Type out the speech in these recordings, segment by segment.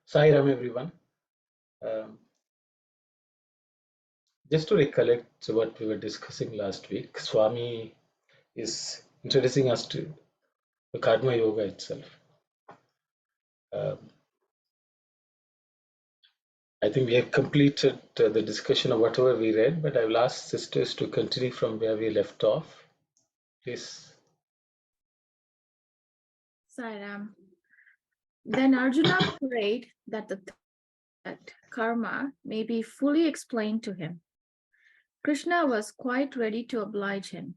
Sai Ram, everyone. Um, just to recollect what we were discussing last week, Swami is introducing us to the Karma Yoga itself. Um, I think we have completed the discussion of whatever we read, but I will ask sisters to continue from where we left off. Please. Sairam. Then Arjuna prayed that that karma may be fully explained to him. Krishna was quite ready to oblige him.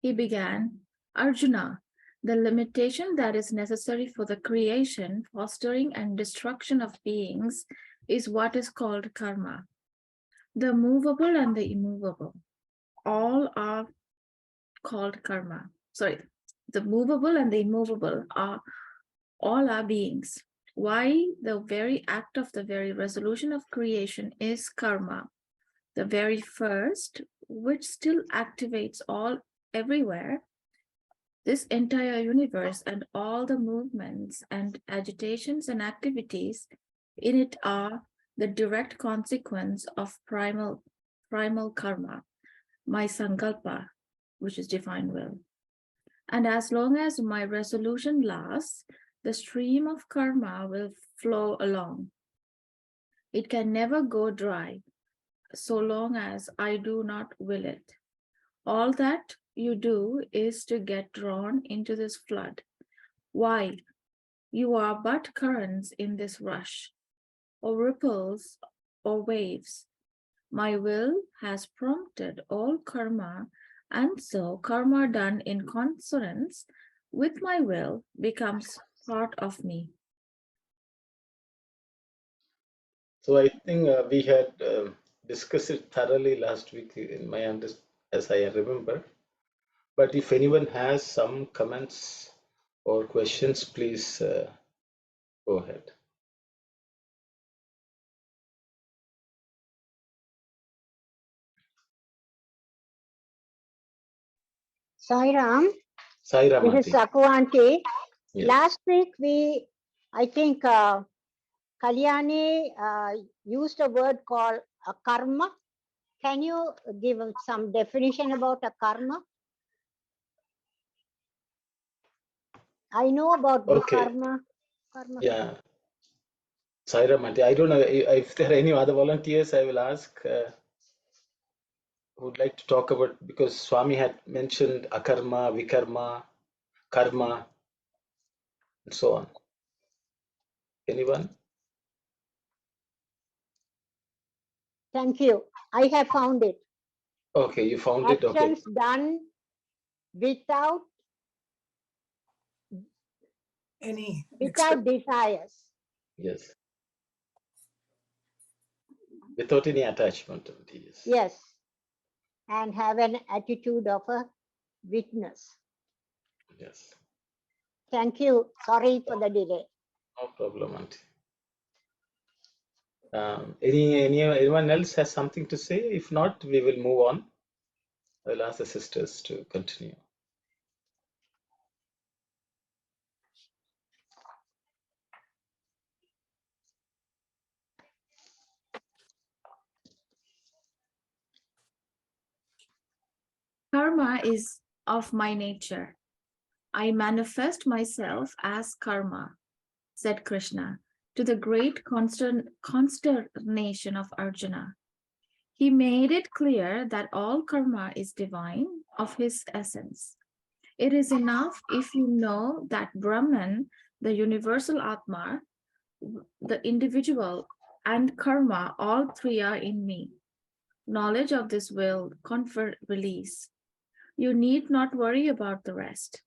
He began, Arjuna, the limitation that is necessary for the creation, fostering, and destruction of beings is what is called karma. The movable and the immovable, all are called karma. Sorry, the movable and the immovable are all our beings. Why the very act of the very resolution of creation is karma, the very first, which still activates all everywhere. This entire universe and all the movements and agitations and activities in it are the direct consequence of primal karma, my sankalpa, which is divine will. And as long as my resolution lasts, the stream of karma will flow along. It can never go dry so long as I do not will it. All that you do is to get drawn into this flood. Why? You are but currents in this rush, or ripples, or waves. My will has prompted all karma, and so karma done in consonance with my will becomes part of me. So I think we had discussed it thoroughly last week in my as I remember. But if anyone has some comments or questions, please go ahead. Sai Ram, Sai Ram, this is Aunty. Saku Aunty. Yes. Last week I think Kalyani used a word called a karma. Can you give some definition about a karma? I know about the karma. Yeah. Sai Ram, Aunty. I don't know if there are any other volunteers. I will ask who would like to talk about, because Swami had mentioned akarma, vikarma, karma, and so on. Anyone? Thank you. I have found it. Okay, you found it. Okay. Actions done without desires. Yes. Without any attachment. Yes. Yes. And have an attitude of a witness. Yes. Thank you. Sorry for the delay. No problem, Auntie. Anyone else has something to say? If not, we will move on. I'll ask the sisters to continue. Karma is of my nature. I manifest myself as karma, said Krishna, to the great consternation of Arjuna. He made it clear that all karma is divine of his essence. It is enough if you know that Brahman, the universal Atma, the individual, and karma, all three are in me. Knowledge of this will confer release. You need not worry about the rest,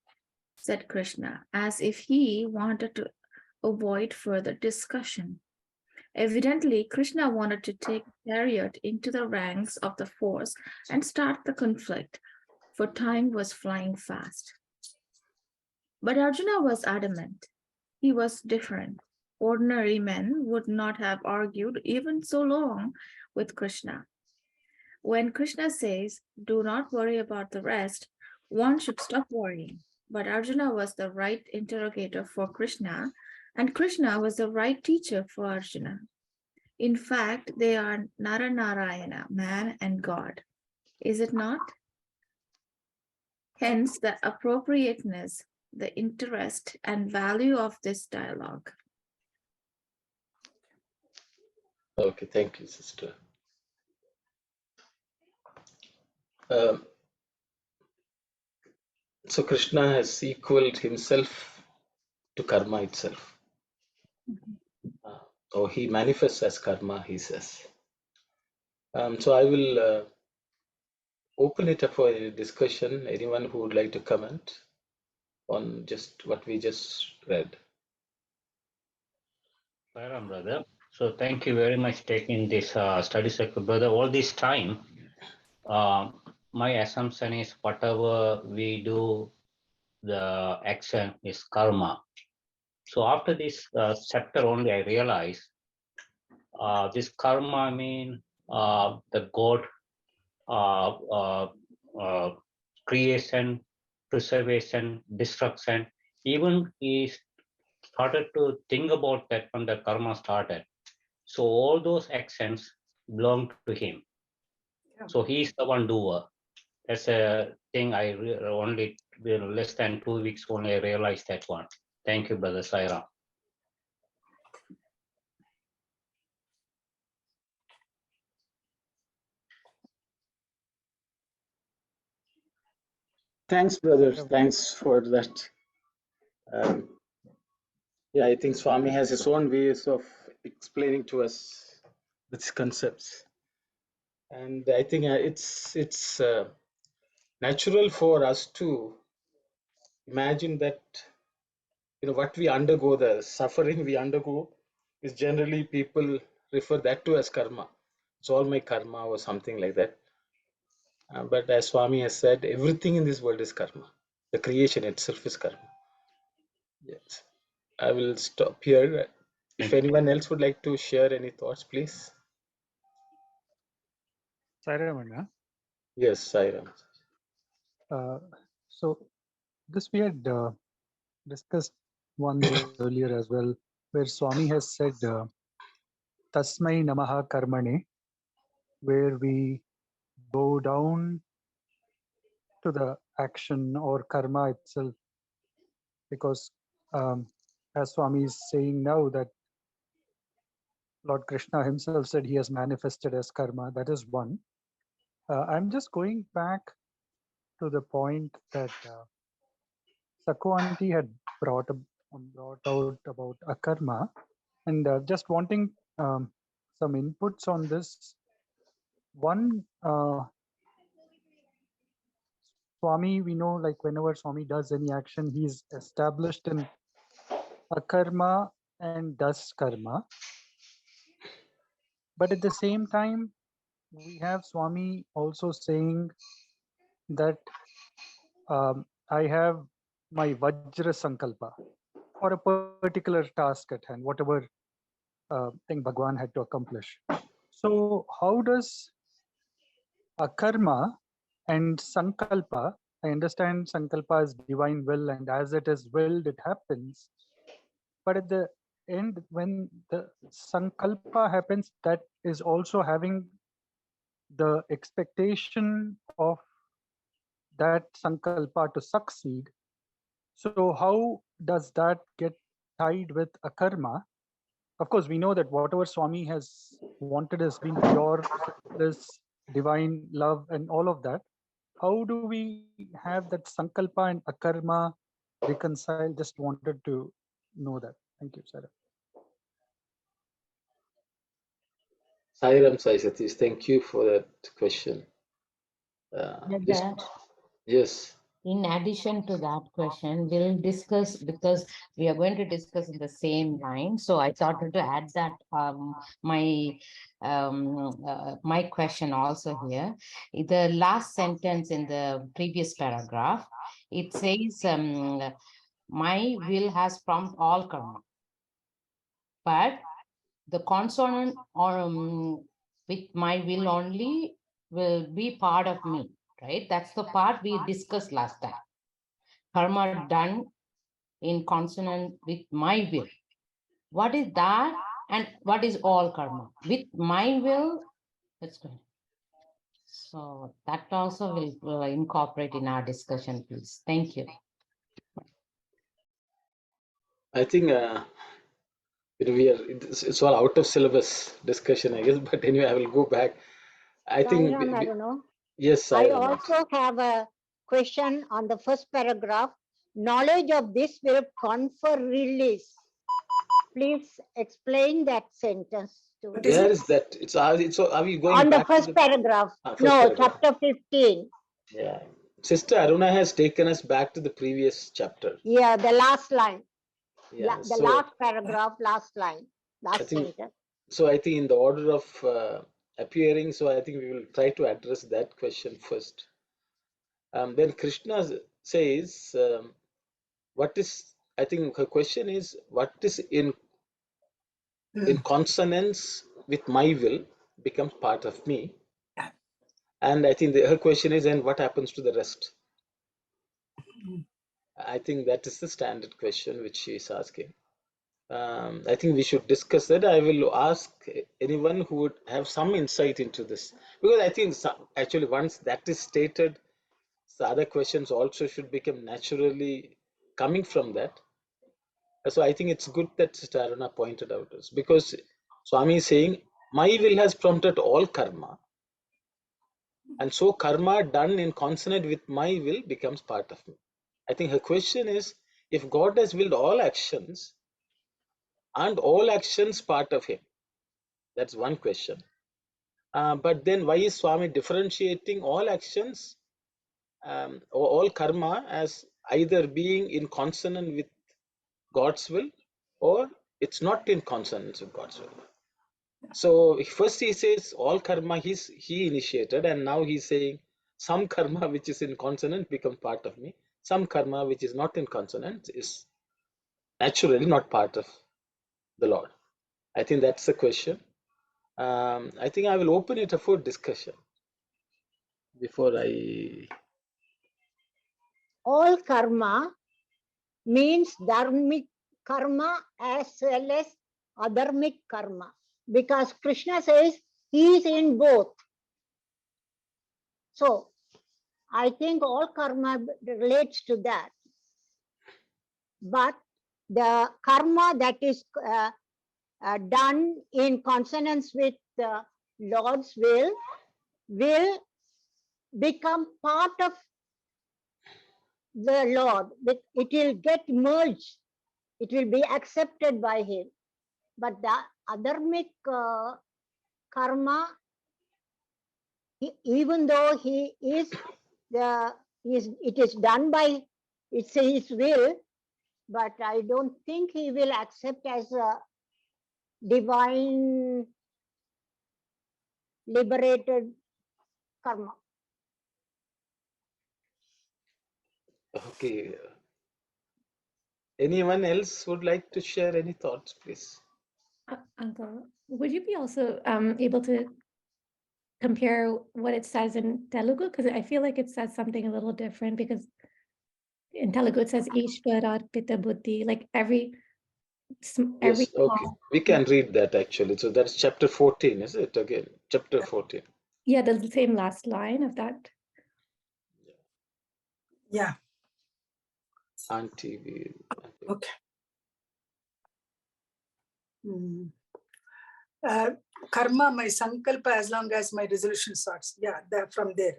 said Krishna, as if he wanted to avoid further discussion. Evidently, Krishna wanted to take chariot into the ranks of the force and start the conflict, for time was flying fast. But Arjuna was adamant. He was different. Ordinary men would not have argued even so long with Krishna. When Krishna says, do not worry about the rest, one should stop worrying. But Arjuna was the right interrogator for Krishna And Krishna was the right teacher for Arjuna. In fact, they are Naranarayana, man and God. Is it not? Hence, the appropriateness, the interest, and value of this dialogue. Okay, thank you, sister. Um, so Krishna has equaled himself to karma itself. Or he manifests as karma, he says. So I will open it up for a discussion. Anyone who would like to comment on just what we just read? Sairam, brother. So thank you very much taking this study circle, brother. All this time, my assumption is whatever we do, the action is karma. So after this chapter only, I realized this karma mean the God creation, preservation, destruction. Even he started to think about that when the karma started. So all those actions belong to him. So he's the one doer. That's a thing I only less than 2 weeks only I realized that one. Thank you, brother Saira. Thanks, brother. Thanks for that. Yeah, I think Swami has his own ways of explaining to us these concepts, and I think it's natural for us to imagine that what we undergo, the suffering we undergo, is generally people refer that to as karma. It's all my karma or something like that. But as Swami has said, everything in this world is karma. The creation itself is karma. Yes. I will stop here. If anyone else would like to share any thoughts, please. Sairamana. Yes, Sairam. So this we had discussed once earlier as well, where Swami has said Tasmai Namaha Karmane, where we bow down to the action or karma itself, because as Swami is saying now that Lord Krishna himself said he has manifested as karma. That is one. I'm just going back to the point that Sakwanti had brought out about akarma, and just wanting some inputs on this. One, Swami, we know, like whenever Swami does any action, he's established in akarma and does karma. But at the same time, we have Swami also saying that I have my Vajra Sankalpa for a particular task at hand, whatever thing Bhagawan had to accomplish. So how does akarma and sankalpa, I understand sankalpa is divine will, and as it is willed, it happens. But at the end, when the sankalpa happens, that is also having the expectation of that sankalpa to succeed. So how does that get tied with akarma? Of course, we know that whatever Swami has wanted has been pure, this divine love and all of that. How do we have that sankalpa and akarma reconcile? Just wanted to know that. Thank you, Sarah. Sairam Sai Satish, thank you for that question. Just, Brother, yes. in addition to that question, we'll discuss, because we are going to discuss in the same line. So I thought to add that my question also here. The last sentence in the previous paragraph, it says, my will has prompt all karma, but the consonant or with my will only will be part of me, right? That's the part we discussed last time. Karma done in consonant with my will. What is that and what is all karma? With my will, let's go. So that also will incorporate in our discussion, please. Thank you. I think it's all out of syllabus discussion, I guess. But anyway, I will go back. I think Sairam, I don't know. yes, I I also have a question on the first paragraph. Knowledge of this will confer release. Please explain that sentence to me. Where is that? It's are we going On the back to first paragraph. first No, paragraph? chapter 15. Yeah. Sister Aruna has taken us back to the previous chapter. Yeah, the last line. Yeah. The last paragraph, last line, last think- sentence. So I think in the order of appearing, so I think we will try to address that question first. Then Krishna says, what is, I think her question is, what is in consonance with my will becomes part of me. And I think her question is, and what happens to the rest? I think that is the standard question which she is asking. I think we should discuss that. I will ask anyone who would have some insight into this, because I think actually once that is stated, the other questions also should become naturally coming from that. So I think it's good that Sister Aruna pointed out this, because Swami is saying, my will has prompted all karma, and so karma done in consonant with my will becomes part of me. I think her question is, if God has willed all actions, and all actions part of him? That's one question. But then why is Swami differentiating all actions or all karma as either being in consonant with God's will or it's not in consonance with God's will? So first he says all karma he initiated, and now he's saying some karma which is in consonant become part of me. Some karma which is not in consonant is naturally not part of the Lord. I think that's the question. I think I will open it up for discussion before I. All karma means dharmic karma as well as adharmic karma, because Krishna says he is in both. So I think all karma relates to that. But the karma that is done in consonance with the Lord's will become part of the Lord. It will get merged. It will be accepted by him. But the adharmic karma, even though it is done by it's his will, but I don't think he will accept as a divine liberated karma. Okay. Anyone else would like to share any thoughts, please? Uncle, would you be also able to compare what it says in Telugu? Because I feel like it says something a little different, because in Telugu it says Ishvara Pita Buddhi, like every Yes, okay. We can read that actually. So that's chapter 14, is it? Again, chapter 14. Yeah, the same last line of that. Yeah. Auntie. Okay. Karma, my sankalpa, as long as my resolution starts. Yeah, from there.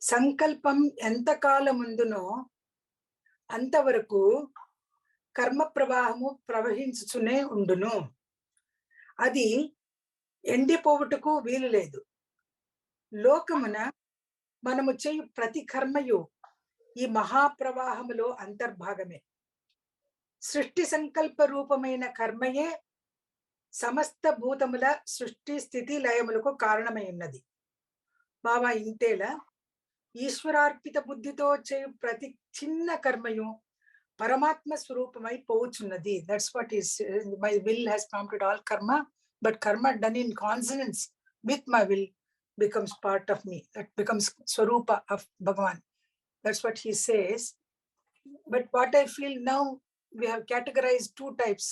Sankalpam enta kala munduno antavaraku karma pravahamu pravahinచుచునే ఉండును. అది ఎండిపోవుటకు వీలు లేదు. లోకమున మనము చేయు ప్రతి కర్మయు ఈ మహాప్రవాహములో అంతర్భాగమే. సృష్టి సంకల్ప రూపమైన కర్మయే సమస్త భూతముల సృష్టి స్థితి లయములకు కారణమై ఉన్నది. బాబా ఇంతేలా ఈశ్వరార్పిత బుద్ధితో చేయు ప్రతి చిన్న కర్మయు పరమాత్మ స్వరూపమై పోవుచున్నది. That's what is my will has prompted all karma, but karma done in consonance with my will becomes part of me. That becomes swarupa of Bhagawan. That's what he says. But what I feel now, we have categorized two types.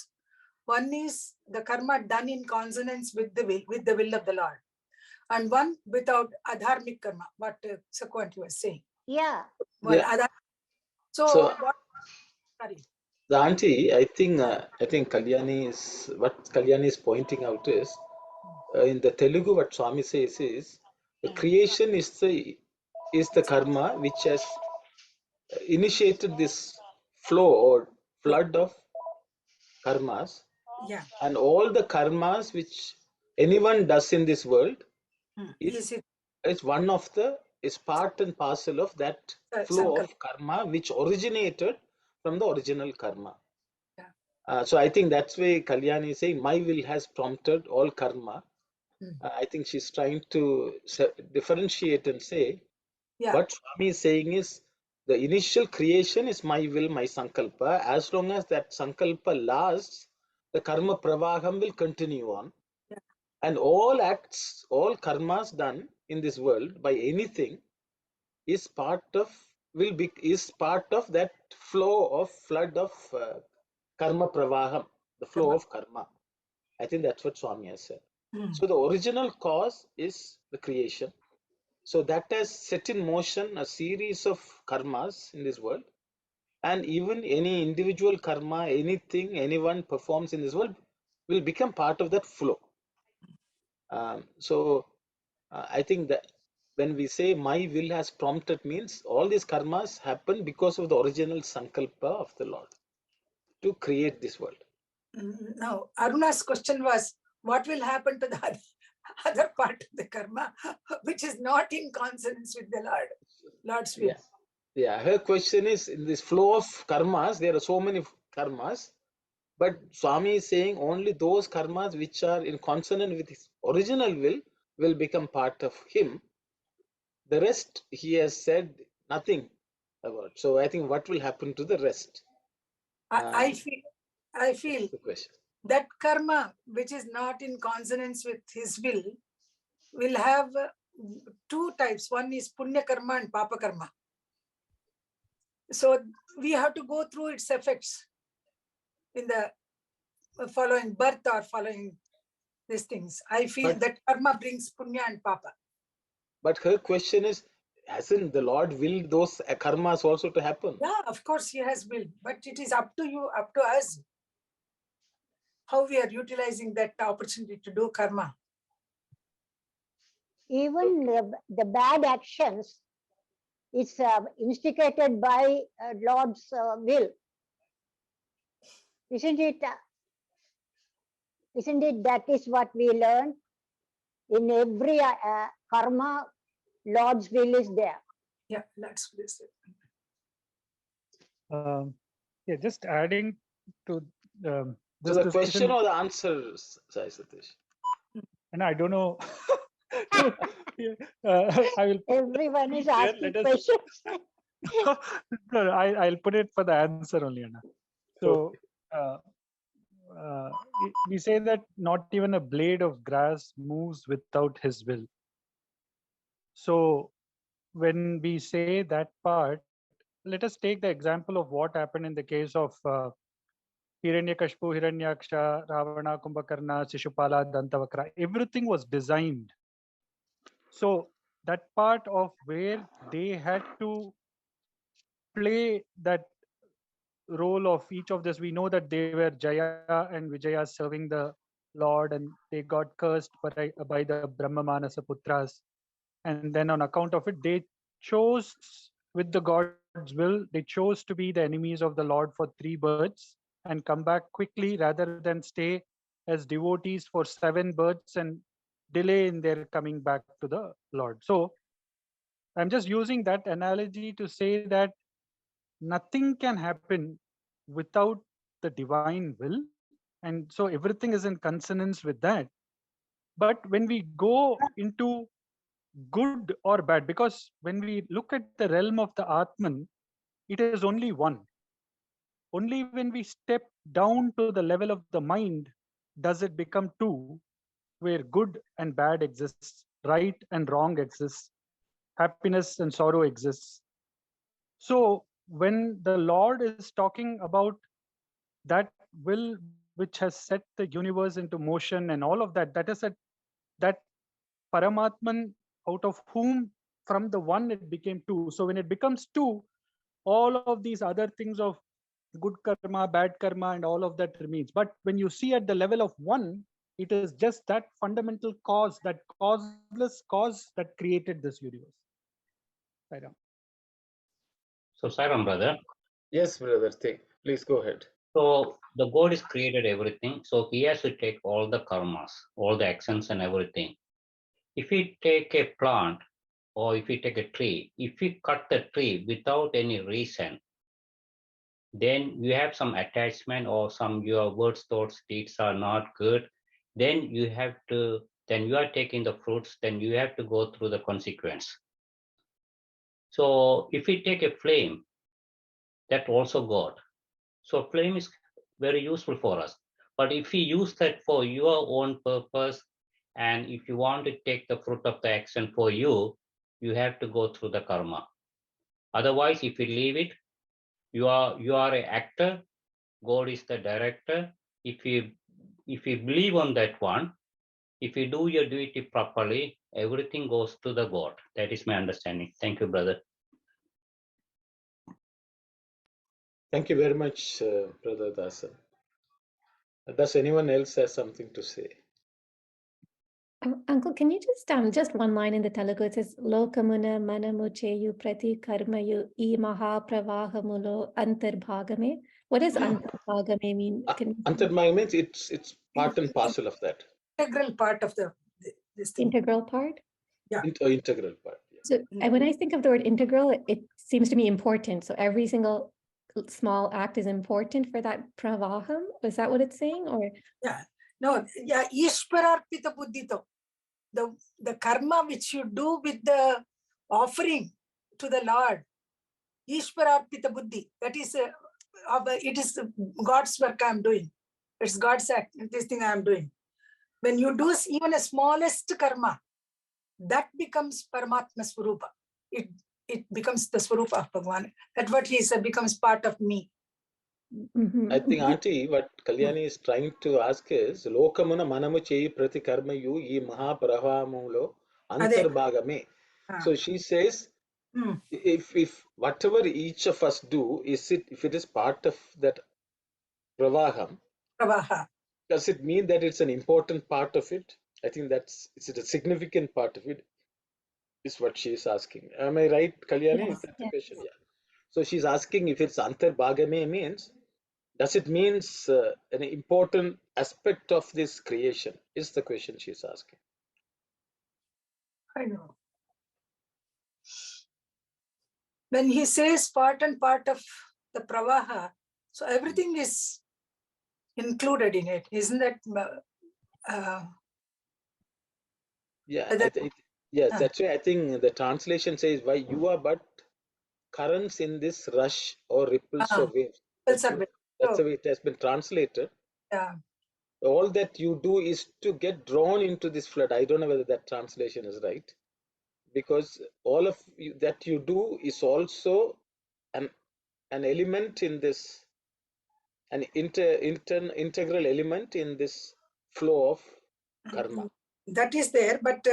One is the karma done in consonance with the will of the Lord, and one without adharmic karma. What Sakwant was saying. Yeah. Well, Yeah. so what? Sorry. The auntie, I think Kalyani is pointing out is in the Telugu what Swami says is the creation is the karma which has initiated this flow or flood of karmas, Yeah. and all the karmas which anyone does in this world Is it is one of the is part and parcel of that flow Sankalpa? of karma which originated from the original karma. Yeah. So I think that's why Kalyani is saying my will has prompted all karma. I think she's trying to differentiate and say Yeah. what Swami is saying is the initial creation is my will, my sankalpa. As long as that sankalpa lasts, the karma pravaham will continue on. Yeah. And all acts, all karmas done in this world by anything is part of that flow of flood of karma pravaham, the flow of karma. I think that's what Swami has said. So the original cause is the creation. So that has set in motion a series of karmas in this world. And even any individual karma, anything anyone performs in this world will become part of that flow. So I think that when we say my will has prompted means all these karmas happen because of the original sankalpa of the Lord to create this world. Now, Aruna's question was, what will happen to the other part of the karma, which is not in consonance with the Lord's will? Yeah, her question is in this flow of karmas, there are so many karmas, but Swami is saying only those karmas which are in consonant with his original will become part of him. The rest he has said nothing about. So I think what will happen to the rest? I feel the question. That karma which is not in consonance with his will have two types. One is punya karma and papa karma. So we have to go through its effects in the following birth or following these things. I feel that karma brings punya and papa. But her question is, hasn't the Lord willed those karmas also to happen? Yeah, of course he has willed, but it is up to you, up to us, how we are utilizing that opportunity to do karma. Even the bad actions is instigated by Lord's will. Isn't it? Isn't it that is what we learn? In every karma, Lord's will is there. Yeah, let's listen. Yeah, just adding to this So the discussion, question or the answer, Sai Satish? and I don't know. I will. Everyone is asking questions. No, I'll put it for the answer only, Anna. So we say that not even a blade of grass moves without his will. So when we say that part, let us take the example of what happened in the case of Hiranyakashpu, Hiranyaksha, Ravana, Kumbhakarna, Shishupala, Dantavakra. Everything was designed. So that part of where they had to play that role of each of this, we know that they were Jaya and Vijaya serving the Lord, and they got cursed by the Brahma Manasa Putras. And then on account of it, they chose with the God's will, they chose to be the enemies of the Lord for 3 births and come back quickly rather than stay as devotees for 7 births and delay in their coming back to the Lord. So I'm just using that analogy to say that nothing can happen without the divine will. And so everything is in consonance with that. But when we go into good or bad, because when we look at the realm of the Atman, it is only one. Only when we step down to the level of the mind does it become two, where good and bad exists, right and wrong exists, happiness and sorrow exists. So when the Lord is talking about that will which which has set the universe into motion and all of that, that is that Paramatman, out of whom from the one it became two. So when it becomes two, all of these other things of good karma, bad karma, and all of that remains. But when you see at the level of one, it is just that fundamental cause, that causeless cause that created this universe. Sairam. So, Sairam, brother. Yes, brother. Please go ahead. So the God is created everything. So he has to take all the karmas, all the actions and everything. If we take a plant or if we take a tree, if we cut the tree without any reason, then you have some attachment or your words, thoughts, deeds are not good. Then you are taking the fruits, then you have to go through the consequence. So if we take a flame, that also God. So flame is very useful for us. But if we use that for your own purpose, and if you want to take the fruit of the action for you, you have to go through the karma. Otherwise, if you leave it, you are an actor, God is the director. If you believe on that one, if you do your duty properly, everything goes to the God. That is my understanding. Thank you, brother. Thank you very much, Brother Dasan. Does anyone else have something to say? Uncle, can you just one line in the Telugu? It says, Lokamuna manamucheyu prati karmayu e mahapravahamulo antarbhagame. What does antarbhagame mean? Antarbhagame means it's part and parcel of that. Integral part of this thing. Integral part? Yeah. Integral part. Yeah. So when I think of the word integral, it seems to me important. So every single small act is important for that pravaham. Is that what it's saying? Or yeah, no, yeah, Ishwararpita buddhito. The karma which you do with the offering to the Lord, Ishwararpita buddhi. That is it is God's work I am doing. It's God's act. This thing I am doing. When you do even a smallest karma, that becomes Paramatma Swarupa. It becomes the Swarupa of Bhagawan. That's what he said, becomes part of me. I think, Auntie, what Kalyani is trying to ask is, Lokamuna manamu cheyi prati karma yu ee mahapravamulo antarbhagame. So she says, if whatever each of us do, if it is part of that pravaham, does it mean that it's an important part of it? I think is it a significant part of it, is what she is asking. Am I right, Kalyani? Yes, Is that the question? Yeah. So she's asking if it's antarbhagame means, does it means an important aspect of this creation, is the question she's asking. I know. When he says part and part of the pravaha, so everything is included in it, isn't that? Yes, that's why I think the translation says, why you are but currents in this rush or ripples or waves. That's the way it has been translated. Yeah. All that you do is to get drawn into this flood. I don't know whether that translation is right, because all of that you do is also an element in this, an integral element in this flow of karma. That is there, but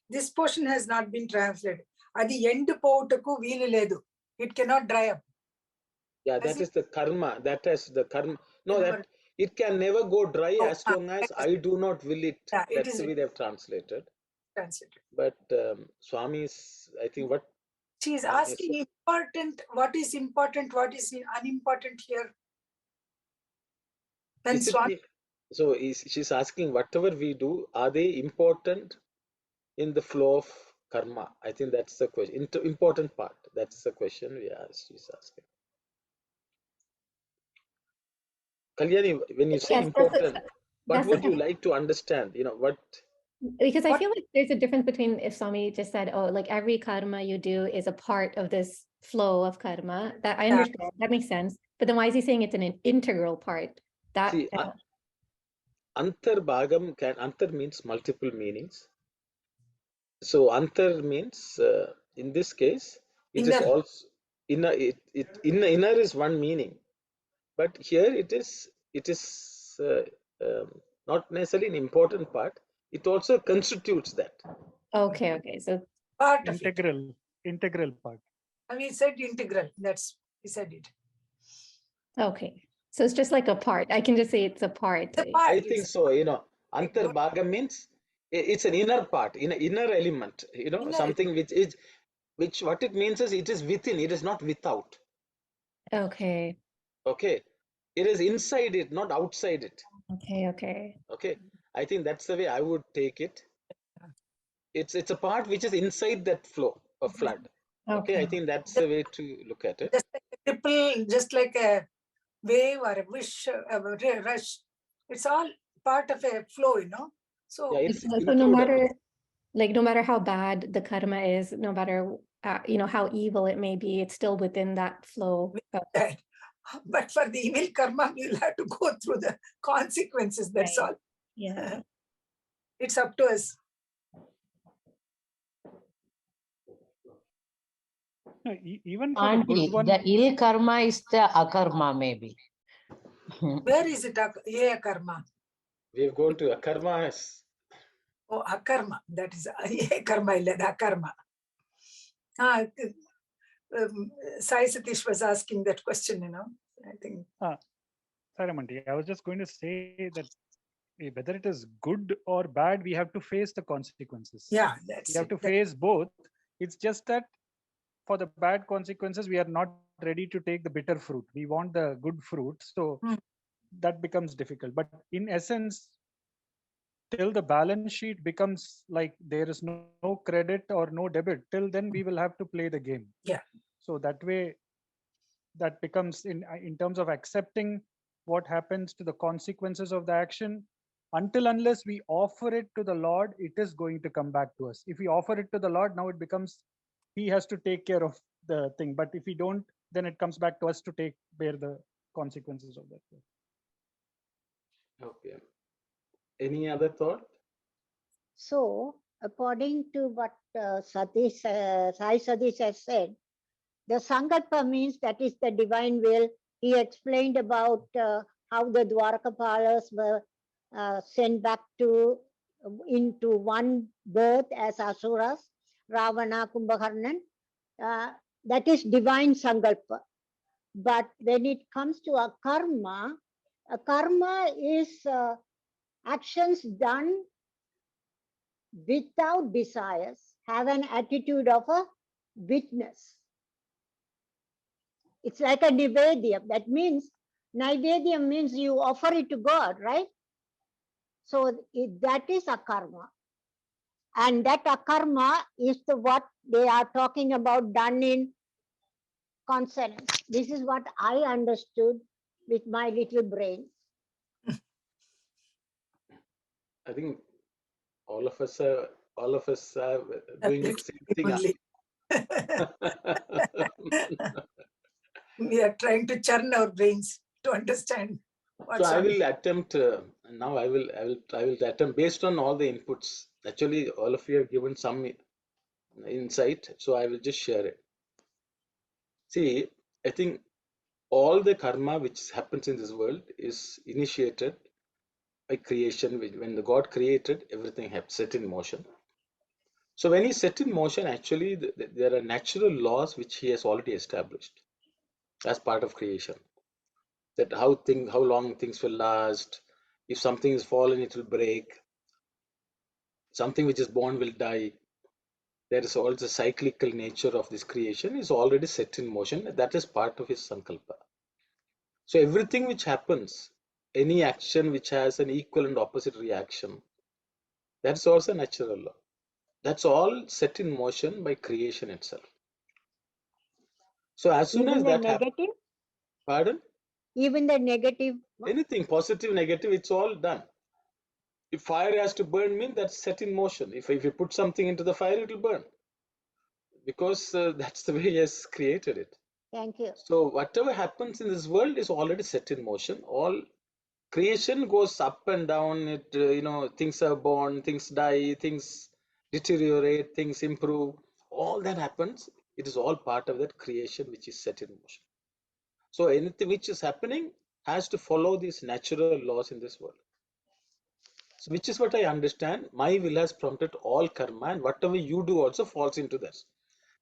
this portion has not been translated. Adi end povutuku veelu ledu. It cannot dry up. Yeah, that is the karma. That is the karma. No, that it can never go dry as long as I do not will it. Yeah, that's the way they have translated. But Swami's, I think what she is asking important, what is important, what is unimportant here. When Swami, so she's asking, whatever we do, are they important in the flow of karma? I think that's the question. Important part. That's the question she's asking. Kalyani, when you say important, what would you like to understand? What? Because I feel like there's a difference between if Swami just said, oh, like every karma you do is a part of this flow of karma. That I understand. That makes sense. But then why is he saying it's an integral part? See, antarbhagam antar means multiple meanings. So antar means in this case it is also inner. Inner is one meaning, but here it is is not necessarily an important part. It also constitutes that. Okay, okay. So Part of it. Integral part. And we said integral. He said it. okay. So it's just like a part. I can just say it's a part. The part I is think so. like don't- Antarbhaga means it's an inner part, inner element. Inner Something which what it means is it is within. It is not without. Okay. Okay, it is inside it, not outside it. Okay, okay. Okay, I think that's the way I would take it. It's a part which is inside that flow of flood. Okay, I Okay. think that's the way to look at it. just like a ripple, just like a wave or a wish, a rush. It's all part of a flow, So Yeah, it's So no included. matter no matter how bad the karma is, no matter how evil it may be, it's still within that flow. that. But for the evil karma, we'll have to go through the consequences. That's Right. all. Yeah. It's up to us. No, even for the Auntie, good one, the ill karma is the akarma, maybe. Where is it? Yeah, karma. We have gone to akarmas. Oh, akarma. That is karma, illa, the akarma. Sai Satish was asking that question, I think. sorry, Manti, I was just going to say that whether it is good or bad, we have to face the consequences. Yeah, that's We have it. to face both. It's just that for the bad consequences, we are not ready to take the bitter fruit. We want the good fruit. So that becomes difficult. But in essence, till the balance sheet becomes like there is no credit or no debit, till then we will have to play the game. Yeah. So that way, that becomes in terms of accepting what happens to the consequences of the action. Unless we offer it to the Lord, it is going to come back to us. If we offer it to the Lord, now it becomes He has to take care of the thing. But if we don't, then it comes back to us to bear the consequences of that. Okay. Any other thought? So, according to what Sai Satish has said, the Sankalpa means that is the divine will. He explained about how the Dwarkapalas were sent back into one birth as Asuras, Ravana, Kumbhakarnan. That is divine Sankalpa. But when it comes to a karma is actions done without desires, have an attitude of a witness. It's like a nivedyam. That means, nivedyam means you offer it to God, right? So that is a karma. And that akarma is what they are talking about done in consonance. This is what I understood with my little brain. I think all of us are doing the same thing. Only. We are trying to churn our brains to understand. So I will attempt now. I will attempt based on all the inputs. Actually, all of you have given some insight, so I will just share it. See, I think all the karma which happens in this world is initiated by creation. When the God created, everything had set in motion. So when He set in motion, actually there are natural laws which He has already established as part of creation. That how long things will last. If something is fallen, it will break. Something which is born will die. There is also the cyclical nature of this creation is already set in motion. That is part of His sankalpa. So everything which happens, any action which has an equal and opposite reaction, that's also natural law. That's all set in motion by creation itself. So as soon Even as the that happens, negative? pardon? Even the negative? Anything positive, negative, it's all done. If fire has to burn, mean that's set in motion. If you put something into the fire, it will burn. Because that's the way He has created it. Thank you. So whatever happens in this world is already set in motion. All creation goes up and down. It things are born, things die, things deteriorate, things improve. All that happens. It is all part of that creation which is set in motion. So anything which is happening has to follow these natural laws in this world. So which is what I understand. My will has prompted all karma, and whatever you do also falls into this.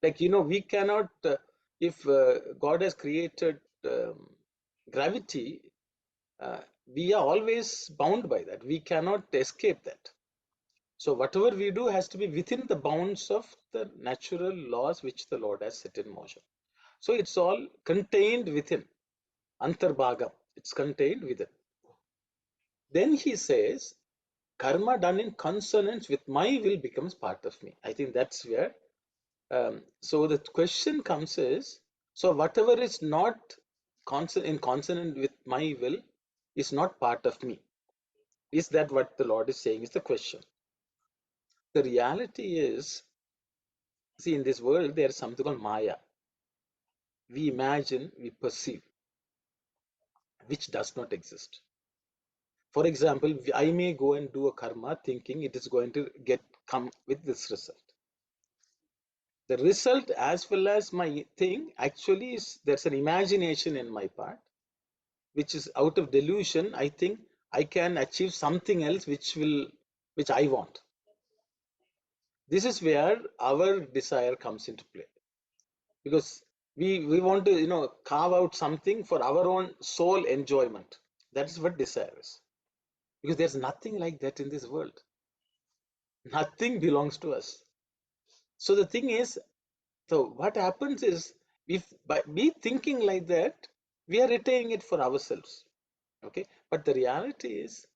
Like, we cannot, if God has created gravity, we are always bound by that. We cannot escape that. So whatever we do has to be within the bounds of the natural laws which the Lord has set in motion. So it's all contained within. Antarbhagam, it's contained within. Then he says, karma done in consonance with my will becomes part of me. I think that's where, so the question comes is, so whatever is not in consonant with my will is not part of me. Is that what the Lord is saying is the question. The reality is, see, in this world, there is something called Maya. We imagine, we perceive, which does not exist. For example, I may go and do a karma thinking it is going to come with this result. The result as well as my thing actually is, there's an imagination in my part, which is out of delusion. I think I can achieve something else which I want. This is where our desire comes into play, because we want to carve out something for our own soul enjoyment. That is what desire is, because there's nothing like that in this world. Nothing belongs to us. So the thing is, so what happens is, if by me thinking like that, we are retaining it for ourselves. Okay, but the reality is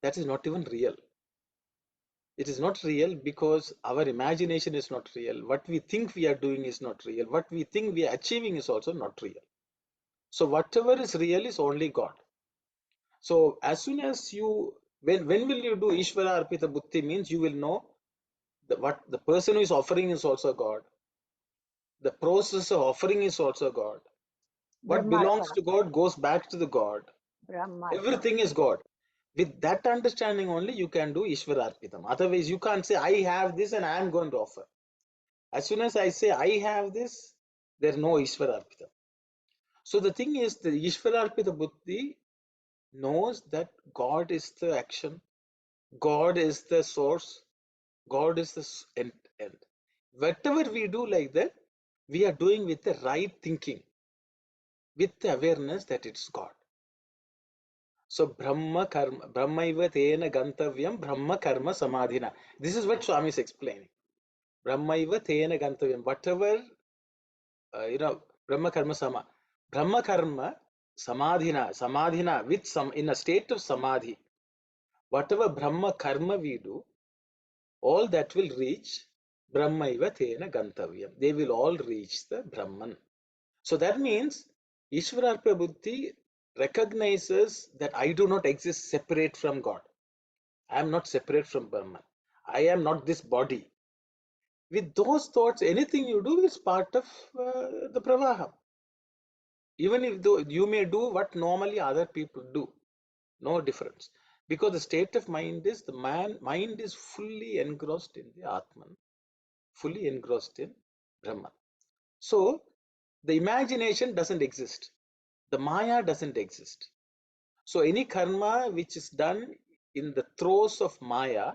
that is not even real. It is not real because our imagination is not real. What we think we are doing is not real. What we think we are achieving is also not real. So whatever is real is only God. So as soon as when will you do Ishvara Arpita Buddhi, means you will know that what the person who is offering is also God. The process of offering is also God. What belongs to God goes back to the God. Everything is God. With that understanding only you can do Ishvara Arpitam. Otherwise you can't say I have this and I am going to offer. As soon as I say I have this, there is no Ishvara Arpitam. So the thing is, the Ishvara Arpita Buddhi knows that God is the action, God is the source, God is the end. Whatever we do like that, we are doing with the right thinking, with the awareness that it's God. So Brahma Karma, Brahmaiva Tena Gantavyam, Brahma Karma Samadhina. This is what Swami is explaining. Brahmaiva Tena Gantavyam. Whatever, Brahma Karma Brahma Karma Samadhina, with some, in a state of Samadhi. Whatever Brahma Karma we do, all that will reach Brahmaiva Tena Gantavyam. They will all reach the Brahman. So that means Ishvararpa Buddhi recognizes that I do not exist separate from God. I am not separate from Brahman. I am not this body. With those thoughts, anything you do is part of the Pravaham. Even if you may do what normally other people do, no difference. Because the state of mind is, mind is fully engrossed in the Atman, fully engrossed in Brahman. So the imagination doesn't exist. The Maya doesn't exist. So any karma which is done in the throes of Maya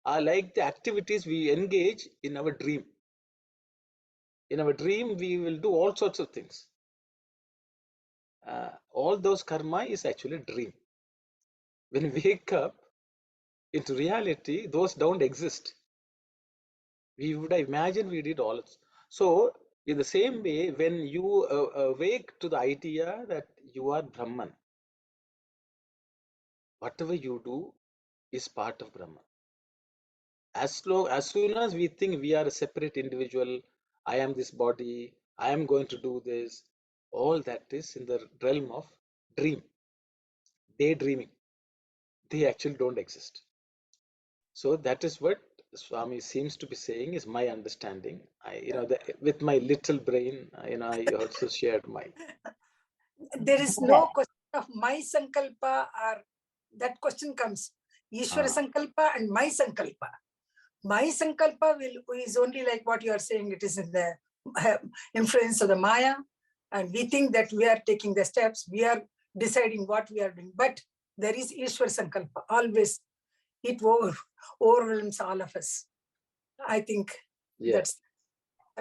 are like the activities we engage in our dream. In our dream, we will do all sorts of things. All those karma is actually a dream. When we wake up into reality, those don't exist. We would have imagined we did all. So in the same way, when you awake to the idea that you are Brahman, whatever you do is part of Brahman. As soon as we think we are a separate individual, I am this body, I am going to do this, all that is in the realm of dream, daydreaming. They actually don't exist. So that is what Swami seems to be saying is my understanding. With my little brain, I also shared mine. There is no question of my sankalpa, or that question comes. Ishvara sankalpa and my sankalpa. My sankalpa is only like what you are saying. It is in the influence of the Maya, and we think that we are taking the steps. We are deciding what we are doing. But there is Ishwar Sankalpa, always. It overwhelms all of us. I think that's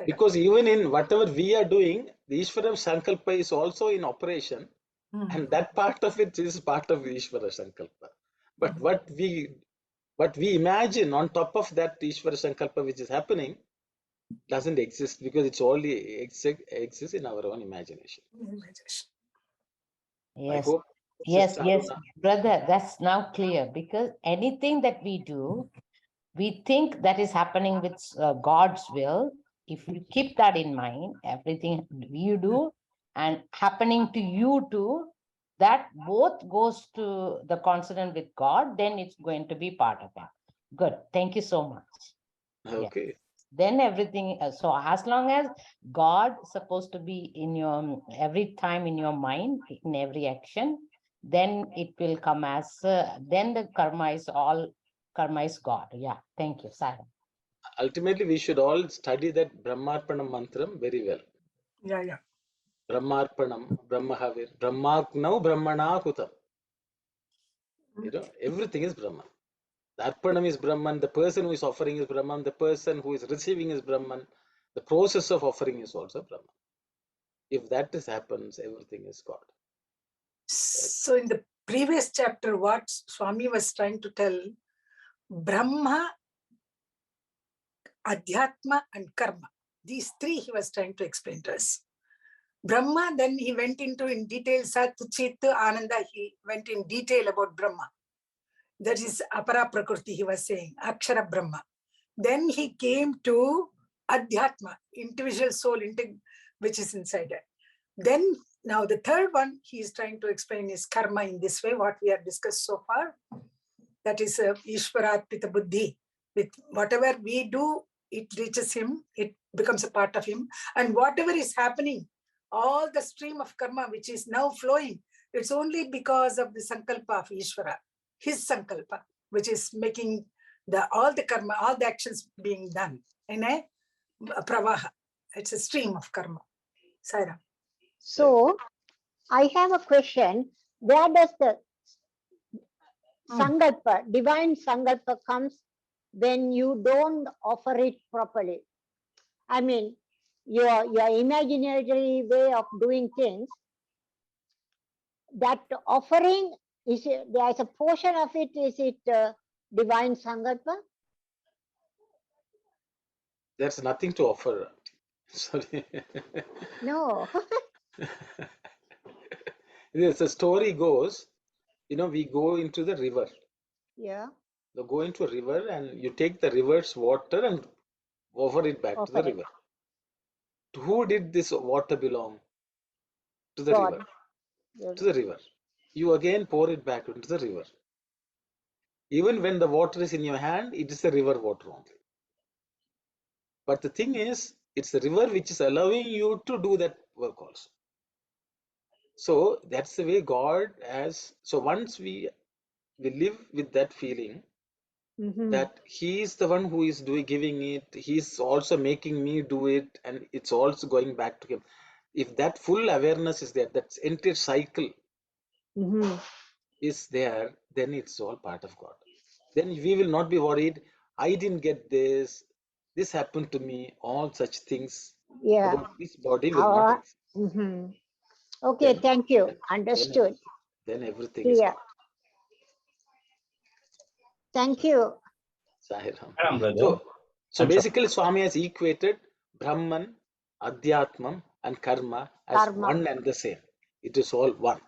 because even in whatever we are doing, the Ishvara Sankalpa is also in operation, and that part of it is part of the Ishvara Sankalpa. But what we imagine on top of that Ishvara Sankalpa which is happening doesn't exist, because it's only exists in our own imagination. I Yes. hope. Yes, Sister yes, Aruna. brother, that's now clear, because anything that we do, we think that is happening with God's will. If you keep that in mind, everything you do and happening to you too, that both goes to the consonant with God, then it's going to be part of it. Good. Thank you so much. Okay. Yeah. Then everything, so as long as God is supposed to be in your every time in your mind, in every action, then it will come as then the karma is God. Yeah, thank you, Sarah. Ultimately, we should all study that Brahmarpanam mantram very well. Yeah. Brahmarpanam, Brahmahavir, Brahmaknau, Brahmana Kutam. Everything is Brahman. The Arpanam is Brahman, the person who is offering is Brahman, the person who is receiving is Brahman, the process of offering is also Brahman. If that happens, everything is God. So in the previous chapter, what Swami was trying to tell, Brahma, Adhyatma and Karma, these three he was trying to explain to us. Brahma, then he went into in detail, Sat, Chit, Ananda, he went in detail about Brahma. That is Apara Prakriti, he was saying, Akshara Brahma. Then he came to Adhyatma, individual soul, which is inside it. Then, now the third one he is trying to explain is karma in this way, what we have discussed so far. That is Ishwararpita Buddhi. With whatever we do, it reaches him, it becomes a part of him. And whatever is happening, all the stream of karma which is now flowing, it's only because of the sankalpa of Ishvara, his sankalpa, which is making all the karma, all the actions being done in a pravaha. It's a stream of karma. Saira. So I have a question. Where does the sankalpa, divine sankalpa comes when you don't offer it properly? I mean, your imaginary way of doing things, that offering, there's a portion of it, is it divine sankalpa? There's nothing to offer. Sorry. No. Yes, the story goes, we go into the river. Yeah. You go into a river and you take the river's water and offer it back to the river. To who did this water belong? To the God. river. To the river. You again pour it back into the river. Even when the water is in your hand, it is the river water only. But the thing is, it's the river which is allowing you to do that work also. So that's the way God has. So once we live with that feeling, that he is the one who is giving it, he's also making me do it, and it's also going back to him. If that full awareness is there, that entire cycle is there, then it's all part of God. Then we will not be worried, I didn't get this happened to me, all such things about this body will not exist. Okay, thank you. Understood. Then everything is God. Thank you. Sahiram. So basically Swami has equated Brahman, Adhyatmam and Karma as one and the same. It is all one,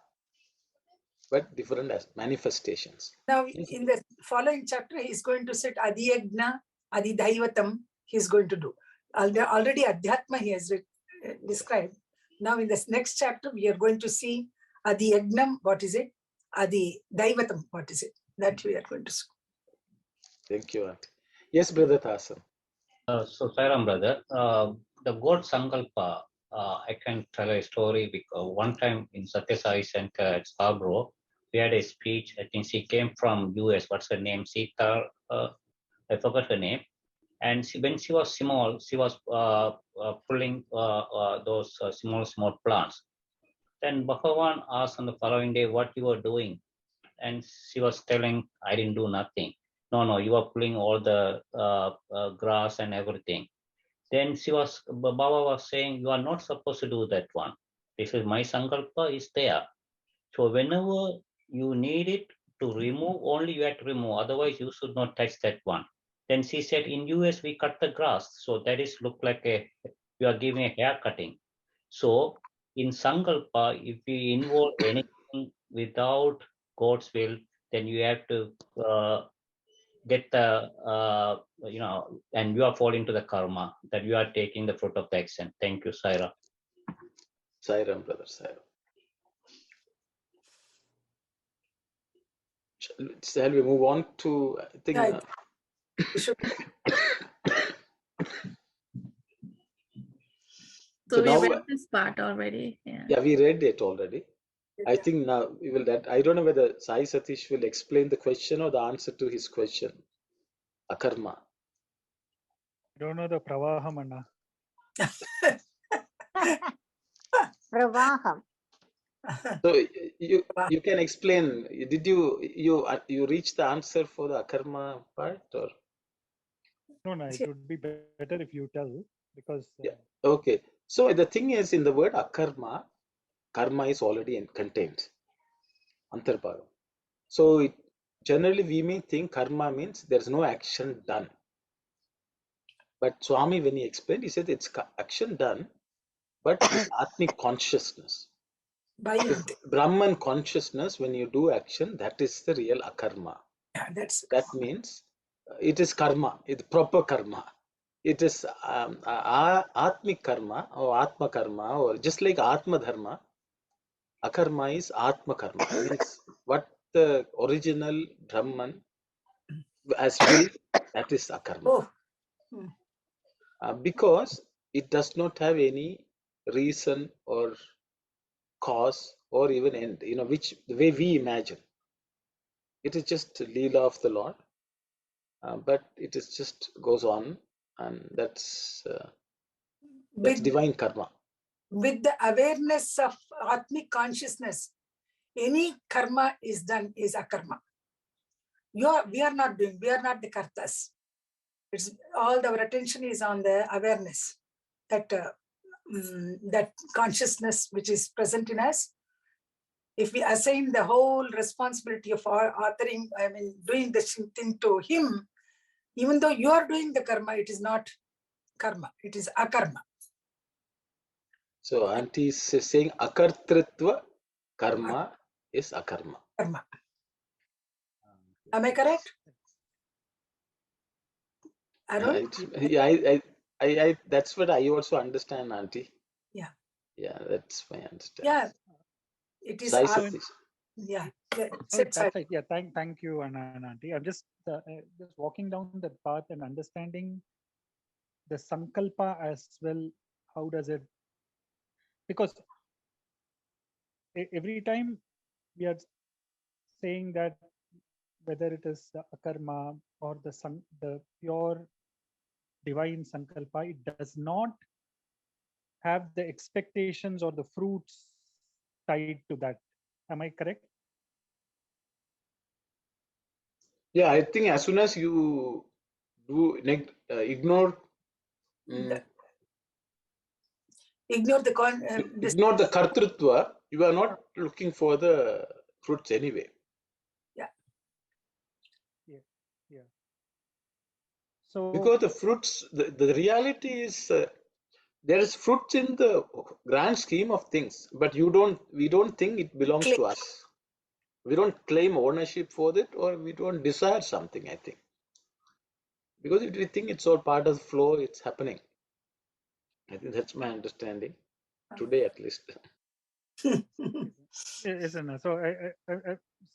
but different as manifestations. Now in the following chapter, he is going to set Adhyagna, Adhidaivatam, he is going to do. Already Adhyatma he has described. Now in this next chapter, we are going to see Adhyagnam, what is it? Adhidaivatam, what is it? That we are going to see. Thank you, Auntie. Yes, Brother Thasan. So, Sairam brother, the God Sankalpa, I can tell a story because one time in Sathya Sai Center at Scarborough, we had a speech. I think she came from US. What's her name? Sita. I forgot her name. And when she was small, she was pulling those small plants. Then Bhagawan asked on the following day what you were doing. And she was telling, I didn't do nothing. No, you are pulling all the grass and everything. Then Baba was saying, you are not supposed to do that one. This is my sankalpa is there. So whenever you need it to remove, only you have to remove. Otherwise, you should not touch that one. Then she said, in US, we cut the grass. So that is look like you are giving a hair cutting. So in Sankalpa, if you involve anything without God's will, then you have to get the, and you are falling to the karma that you are taking the fruit of the action. Thank you, Saira. Sairam, brother, Sairam. Shall we move on to, I think, Yeah, we should. So we now, read this part already. Yeah. yeah, we read it already. I think now we will that. I don't know whether Sai Satish will explain the question or the answer to his question. Akarma. I don't know the pravaham, Anna. Pravaham. So you can explain. Did you reach the answer for the akarma part or? No, it would be better if you tell, because Yeah. Okay. So the thing is, in the word akarma, karma is already contained. Antarbhagam. So generally we may think karma means there's no action done. But Swami, when he explained, he said it's action done, but with Atmic consciousness. With Brahman consciousness, when you do action, that is the real akarma. That means it is karma, it's proper karma. It is Atmic karma or Atma karma, or just like Atma dharma, akarma is Atma karma. Means what the original Brahman has willed, that is akarma. Because it does not have any reason or cause or even end, which the way we imagine. It is just Leela of the Lord, but it is just goes on, and that's divine karma. With the awareness of Atmic consciousness, any karma is done is akarma. We are not doing, we are not the kartas. It's all our attention is on the awareness that that consciousness which is present in us. If we assign the whole responsibility of our authoring, doing the thing to him, even though you are doing the karma, it is not karma, it is akarma. So Auntie is saying akartritva karma is akarma. Karma. Am I correct? I that's what I also understand, Auntie. Yeah. Yeah, that's my understanding. Yeah. It is. Yeah. That's right. Yeah. Thank you, Anna and Auntie. I'm just walking down that path and understanding the sankalpa as well. How does it? Because every time we are saying that whether it is the akarma or the pure divine sankalpa, it does not have the expectations or the fruits tied to that. Am I correct? Yeah, I think as soon as you do ignore the ignore the kartrutva, you are not looking for the fruits anyway. Yeah. So because the fruits, the reality is there is fruits in the grand scheme of things, but we don't think it belongs to us. We don't claim ownership for it, or we don't desire something, I think. Because if we think it's all part of the flow, it's happening. I think that's my understanding today, at least. Isn't so I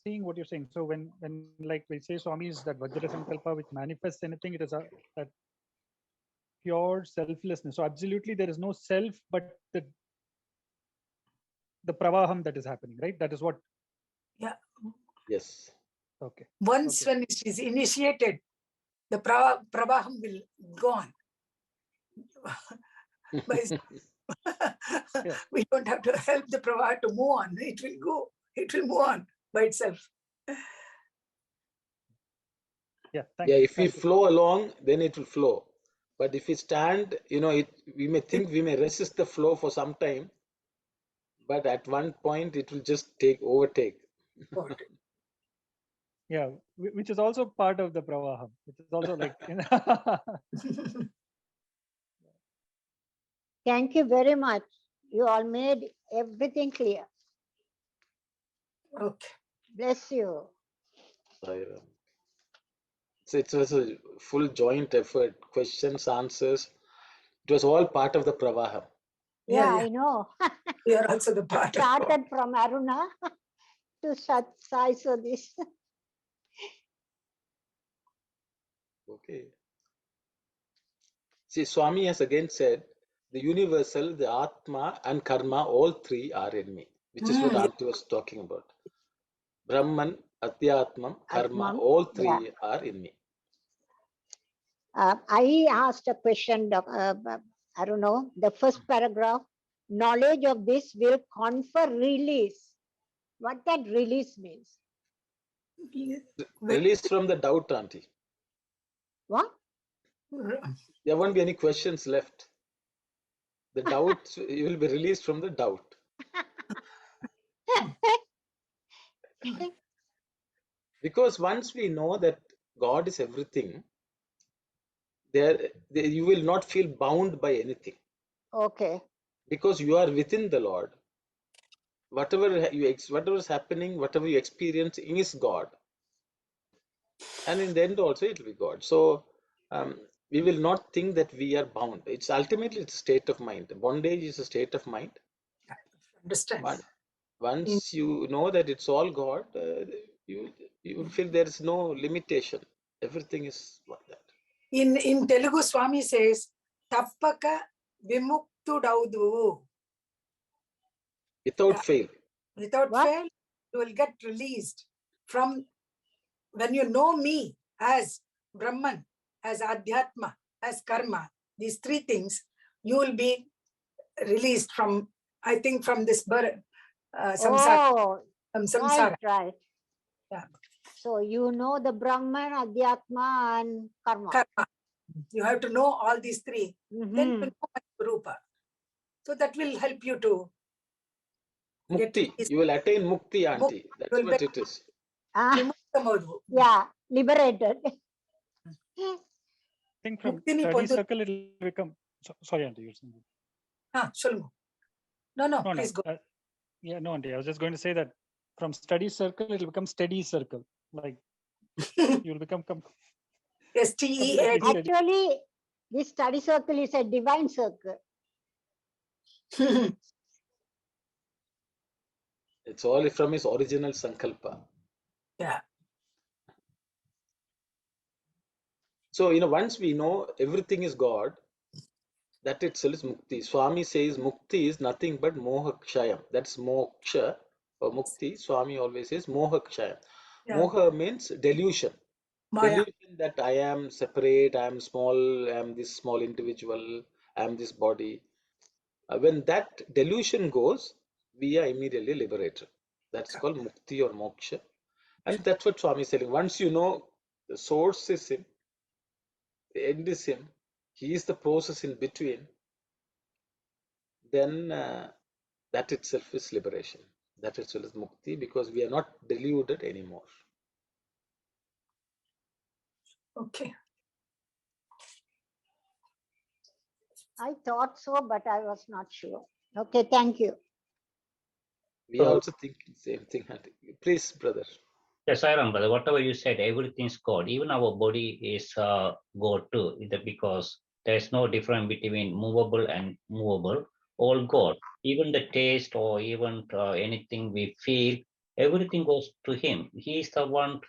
seeing what you're saying. So when like we say Swami is that Vajra Sankalpa which manifests anything, it is that pure selflessness. So absolutely there is no self, but the pravaham that is happening, right? That is what. Yeah. Yes. Okay. Once when it is initiated, the pravaham will go on. Yeah. We don't have to help the Pravaha to move on. It will go. It will move on by itself. Yeah. Yeah, if we Thank you. flow along, then it will flow. But if we stand, we may think we may resist the flow for some time, but at one point it will just overtake. Yeah, which is also part of the pravaham. Which is also like. Thank you very much. You all made everything clear. Okay. Bless you. Sairam. So it was a full joint effort, questions, answers. It was all part of the Pravaham. Yeah, Yeah. I know. We are also the part of Started from Aruna to Sai Sadis. Okay. See, Swami has again said, the universal, the Atma and Karma, all three are in me, which is what Auntie was talking about. Brahman, Adhyatmam, Karma, Atmam, all yeah. three are in me. I asked a question, I don't know, the first paragraph, knowledge of this will confer release. What that release means? Release from the doubt, Auntie. What? There won't be any questions left. The doubt, you will be released from the doubt. Because once we know that God is everything, you will not feel bound by anything. Okay. Because you are within the Lord. Whatever is happening, whatever you experience is God. And in the end also it will be God. So we will not think that we are bound. It's ultimately a state of mind. Bondage is a state of mind. Understand. Once you know that it's all God, you will feel there is no limitation. Everything is like that. In Telugu, Swami says, Tappaka Vimuktudaudu. Without fail. Without What? fail, you will get released from when you know me as Brahman, as Adhyatma, as Karma, these three things, you will be released from, I think, from this birth, samsara. Oh, From samsara. right. Yeah. So you know the Brahman, Adhyatma, and Karma. Karma. You have to know all these three. Then you Mhm. know my Rupa. So that will help you to get Mukti. released. You will attain mukti, Auntie. Mukti. That's You will what be it is. Vimuktamodu. Yeah, liberated. I think from Muktini study pondu. circle it will become. Sorry, Auntie. You're saying. Solungu. No, please go. Yeah, no, Auntie. I was just going to say that from study circle it will become steady circle. Like you will become STEAD. completely steady. Actually, this study circle is a divine circle. It's all from his original sankalpa. Yeah. So, once we know everything is God, that itself is mukti. Swami says mukti is nothing but moha kshayam. That's moksha or mukti. Swami always says moha kshayam. Yeah. Moha means delusion. Maya. Delusion that I am separate, I am small, I am this small individual, I am this body. When that delusion goes, we are immediately liberated. That's called mukti or moksha. And that's what Swami is saying. Once you know the source is Him, the end is Him, He is the process in between, then that itself is liberation. That itself is mukti because we are not deluded anymore. Okay. I thought so, but I was not sure. Okay, thank you. We are also thinking same thing. Please, brother. Yes, I remember whatever you said, everything's God. Even our body is God too, because there's no difference between movable and movable. All God. Even the taste or even anything we feel, everything goes to Him. He is the one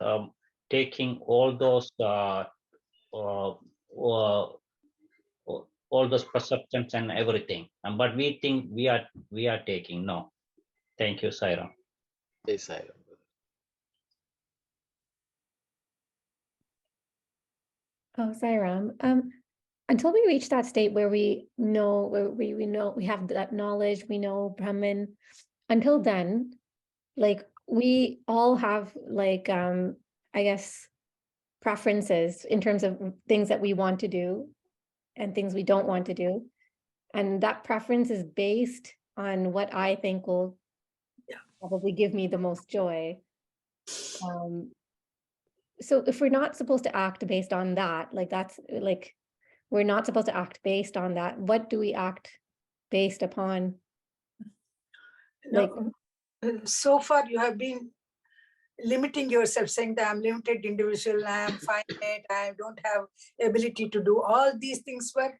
taking all those all those perceptions and everything. But we think we are taking. No. Thank you, Sairam. Yes, I am. Oh, Sairam. until we reach that state where we know, we have that knowledge, we know Brahman, until then, like we all have like, I guess, preferences in terms of things that we want to do and things we don't want to do. And that preference is based on what I think will probably give me the most joy. So if we're not supposed to act based on that, like that's like, we're not supposed to act based on that, what do we act based upon? Like, So far you have been limiting yourself, saying that I'm limited individual, I'm finite, I don't have ability to do. All these things were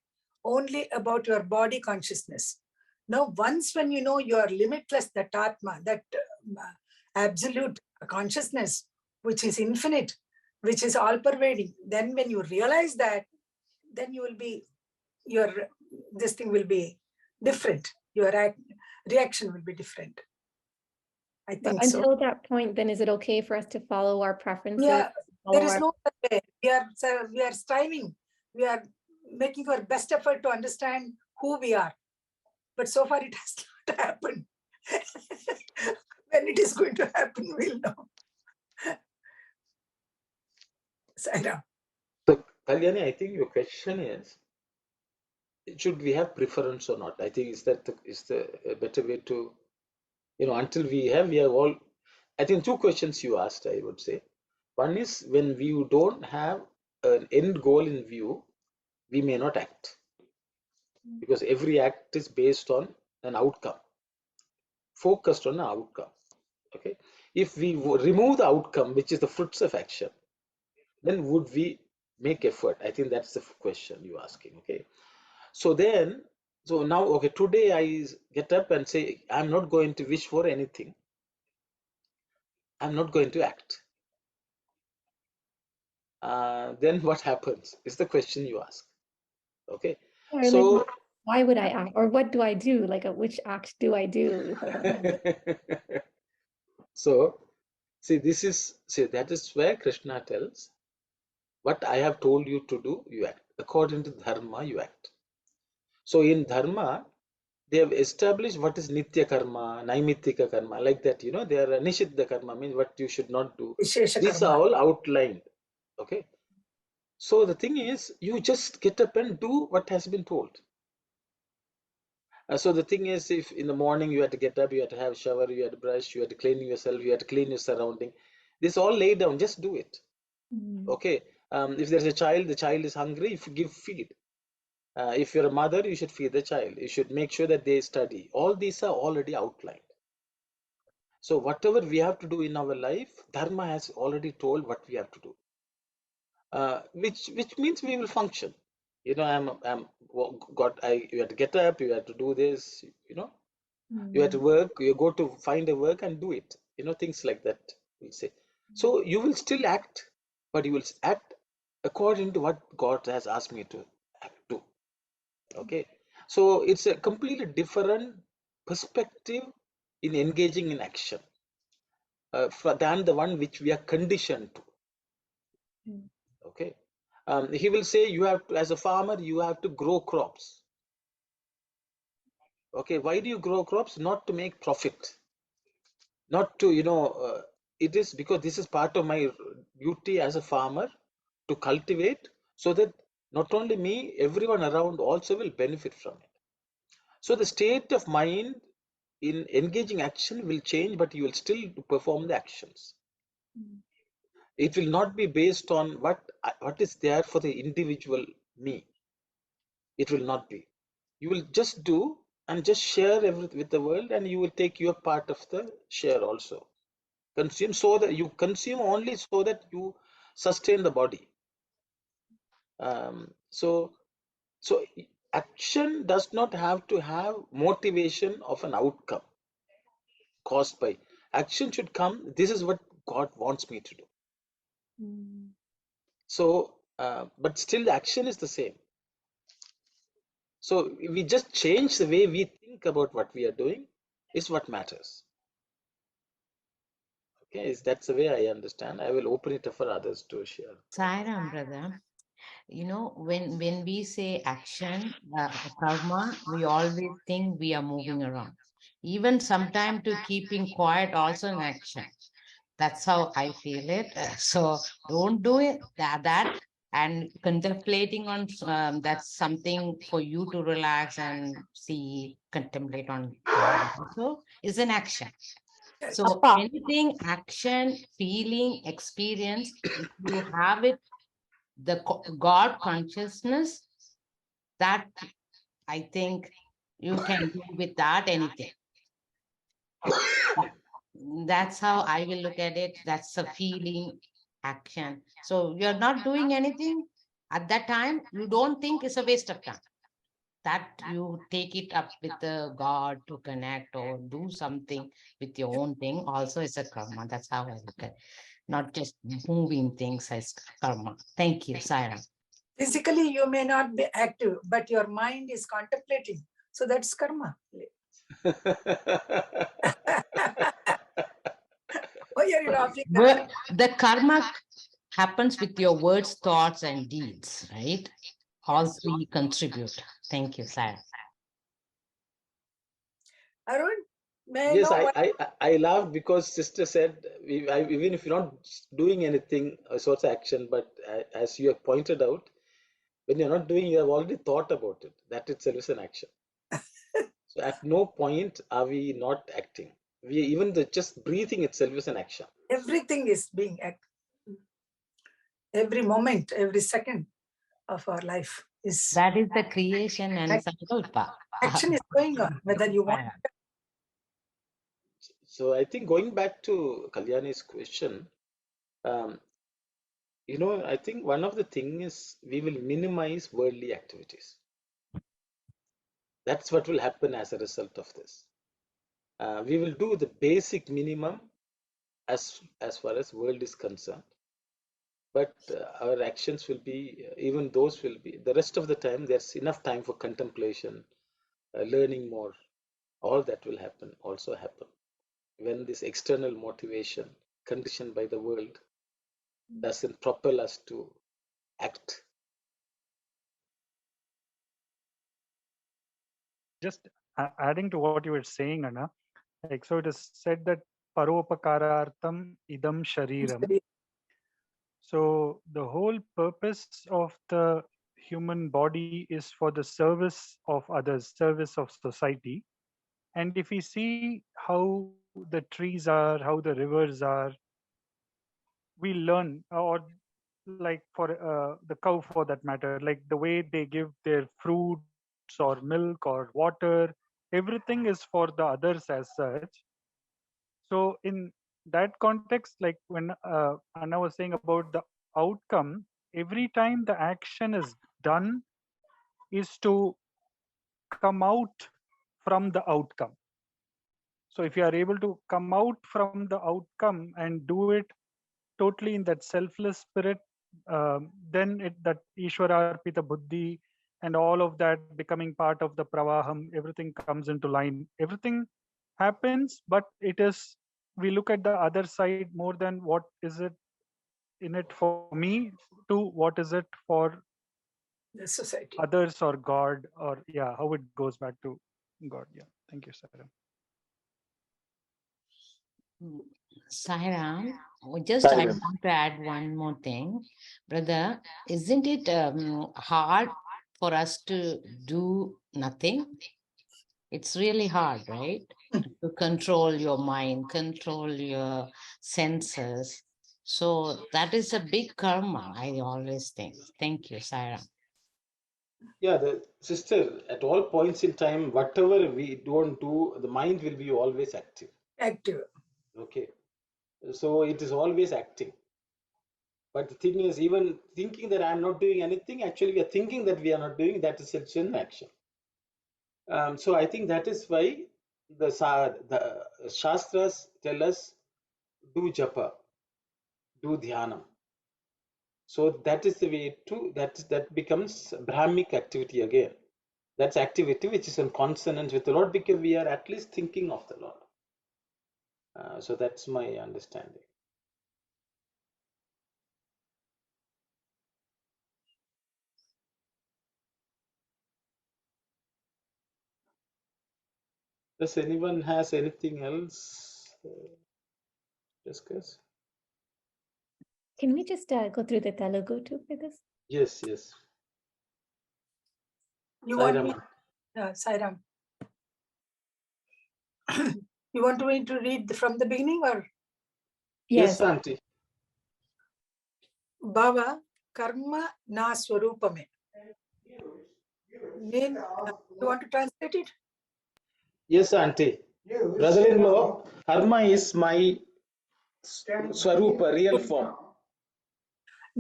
only about your body consciousness. Now, once when you know you are limitless, that Atma, that absolute consciousness, which is infinite, which is all pervading, then when you realize that, then you will be, this thing will be different. Your reaction will be different. I think so. until that point, then is it okay for us to follow our preferences? Yeah, follow there is our- no way. We are striving. We are making our best effort to understand who we are. But so far it has not happened. When it is going to happen, we'll know. Saira. So, Kalyani, I think your question is, should we have preference or not? I think is the a better way to, until we have all. I think two questions you asked, I would say. One is when we don't have an end goal in view, we may not act, because every act is based on an outcome, focused on an outcome. Okay, if we remove the outcome, which is the fruits of action, then would we make effort? I think that's the question you're asking. Okay, so now, okay, today I get up and say I'm not going to wish for anything, I'm not going to act. Then what happens is the question you ask. Okay, or so like, why would I act, or what do I do? Like, which act do I do? so that is where Krishna tells, what I have told you to do, you act. According to dharma, you act. So in dharma, they have established what is nitya karma, naimittika karma, like that. They are nishiddha karma, means what you should not do. Vishesha These karma. are all outlined. Okay. So the thing is, you just get up and do what has been told. So the thing is, if in the morning you had to get up, you had to have a shower, you had to brush, you had to clean yourself, you had to clean your surrounding. This all lay down, just do it. Okay. If there's a child, the child is hungry, if you give feed. If you're a mother, you should feed the child. You should make sure that they study. All these are already outlined. So whatever we have to do in our life, dharma has already told what we have to do. Which means we will function. You have to get up, you have to do this, you have to work, you go to find a work and do it, things like that, we'll say. So you will still act, but you will act according to what God has asked me to do. Okay, so it's a completely different perspective in engaging in action than the one which we are conditioned to. Okay, he will say, you have to, as a farmer, you have to grow crops. Okay, why do you grow crops? Not to make profit, not to, it is because this is part of my duty as a farmer to cultivate, so that not only me, everyone around also will benefit from it. So the state of mind in engaging action will change, but you will still perform the actions. It will not be based on what is there for the individual me. It will not be. You will just do and just share everything with the world, and you will take your part of the share also. Consume, so that you consume only so that you sustain the body. So action does not have to have motivation of an outcome caused by. Action should come, this is what God wants me to do. So but still the action is the same. So we just change the way we think about what we are doing is what matters. Okay, that's the way I understand. I will open it up for others to share. Sairam, brother. You know, when we say action, karma, we always think we are moving around. Even sometime to keeping quiet also an action. That's how I feel it. So don't do it that and contemplating on that's something for you to relax and see, contemplate on God also is an action. So Appa, anything, action, feeling, experience, if you have it, the God consciousness, that I think you can do with that anything. That's how I will look at it. That's a feeling, action. So you're not doing anything at that time, you don't think it's a waste of time. That you take it up with the God to connect or do something with your own thing, also is a karma. That's how I look at it. Not just moving things as karma. Thank you, Saira. Physically, you may not be active, but your mind is contemplating. So that's karma. Why are you laughing? But the karma happens with your words, thoughts, and deeds, right? All three contribute. Thank you, Saira. Arun, may I Yes, know what? I laughed because sister said even if you're not doing anything, it's also action. But as you have pointed out, when you're not doing, you have already thought about it. That itself is an action. So at no point are we not acting. We even just breathing itself is an action. Everything is being acted. Every moment, every second of our life is That is the creation and sankalpa. action is going on, whether you want. So I think going back to Kalyani's question, um, I think one of the thing is we will minimize worldly activities. That's what will happen as a result of this. We will do the basic minimum as far as world is concerned, but our actions will be even those will be the rest of the time. There's enough time for contemplation, learning more. All that will also happen when this external motivation, conditioned by the world, doesn't propel us to act. Just adding to what you were saying, Anna, like, so it is said that paropakarartham idam shariram. So the whole purpose of the human body is for the service of others, service of society. And if we see how the trees are, how the rivers are, we learn, or like for the cow for that matter, like the way they give their fruits or milk or water, everything is for the others as such. So in that context, like when Anna was saying about the outcome, every time the action is done is to come out from the outcome. So if you are able to come out from the outcome and do it totally in that selfless spirit, then that Ishwara Arpita Buddhi and all of that becoming part of the Pravaham, everything comes into line. Everything happens, but it is, we look at the other side more than what is it in it for me to what is it for The society. others or God, or yeah, how it goes back to God. Yeah. Thank you, Sarah. Sairam, just I want to add one more thing. Brother, isn't it hard for us to do nothing? It's really hard, right? To control your mind, control your senses. So that is a big karma, I always think. Thank you, Sairam. Yeah, the sister, at all points in time, whatever we don't do, the mind will be always active. Active. Okay. So it is always acting. But the thing is, even thinking that I'm not doing anything, actually we are thinking that we are not doing, that is such an action. So I think that is why the Shastras tell us do japa, do dhyana. So that is the way to, that becomes Brahmic activity again. That's activity which is in consonance with the Lord because we are at least thinking of the Lord. So that's my understanding. Does anyone has anything else discuss? Can we just go through the Telugu too for this? Yes, yes. You want me? Sairam. Sairam. You want me to read from the beginning or? Yes, auntie. Bhava karma na swarupame. You want to translate it? Yes, auntie. Brother-in-law, karma is my swarupa, real form.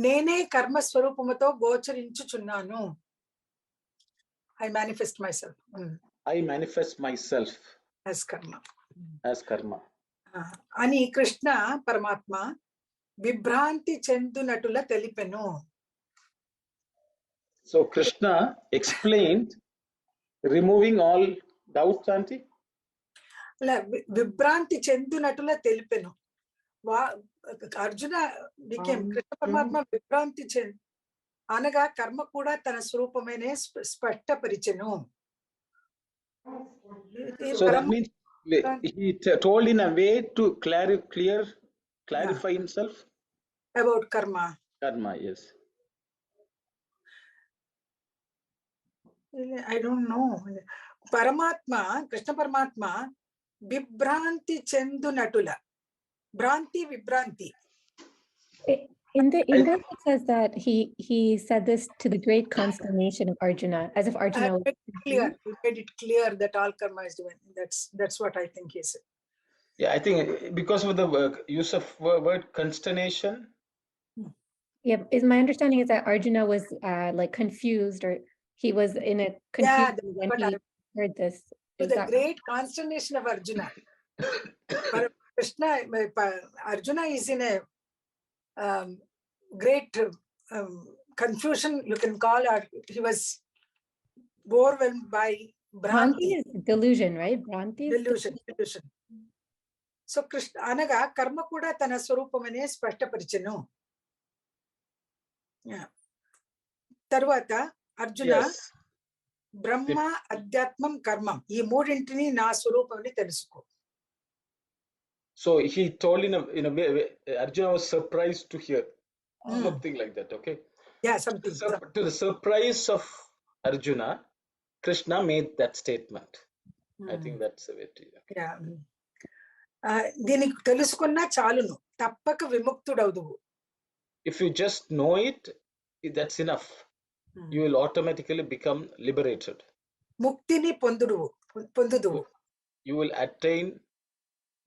నేనే కర్మ స్వరూపముతో గోచరించుచున్నాను. I manifest myself. I manifest myself as karma. As karma. అని కృష్ణ పరమాత్మ విభ్రాంతి చెందునటుల తెలిపెను. So Krishna explained, removing all doubts, auntie. అలా విభ్రాంతి చెందునటుల తెలిపెను. అర్జున కృష్ణ పరమాత్మ విభ్రాంతి అనగా కర్మ కూడా తన స్వరూపమేనే స్పష్టపరిచెను. So that means he told in a way to clarify himself about karma. Karma, yes. I don't know. పరమాత్మ కృష్ణ పరమాత్మ విభ్రాంతి చెందునటుల. Bhranti vibranti. In the it says that he said this to the great consternation of Arjuna, as if Arjuna was made it clear that all karma is doing. That's what I think he said. Yeah, I think because of the use of word consternation. Yeah, is my understanding is that Arjuna was like confused, or he was in a confusion when he heard this. To the great consternation of Arjuna. Krishna, Arjuna is in a great confusion, you can call it. He was overwhelmed by Bhranti is delusion, right? Bhranti is delusion. So Krishna anaga karma kuda tana swarupamane spashtaparichenu. Tarvata Arjuna Brahma Adhyatmam Karmam ee moodintini na swarupamani telusuko. So he told in a way, Arjuna was surprised to hear something like that. Okay. Yeah, something. To the surprise of Arjuna, Krishna made that statement. I think that's the way to. Okay. Yeah. దీనికి తెలుసుకున్నా చాలును, తప్పక విముక్తుడవుదువు. If you just know it, that's enough. You will automatically become liberated. ముక్తిని పొందుదువు. You will attain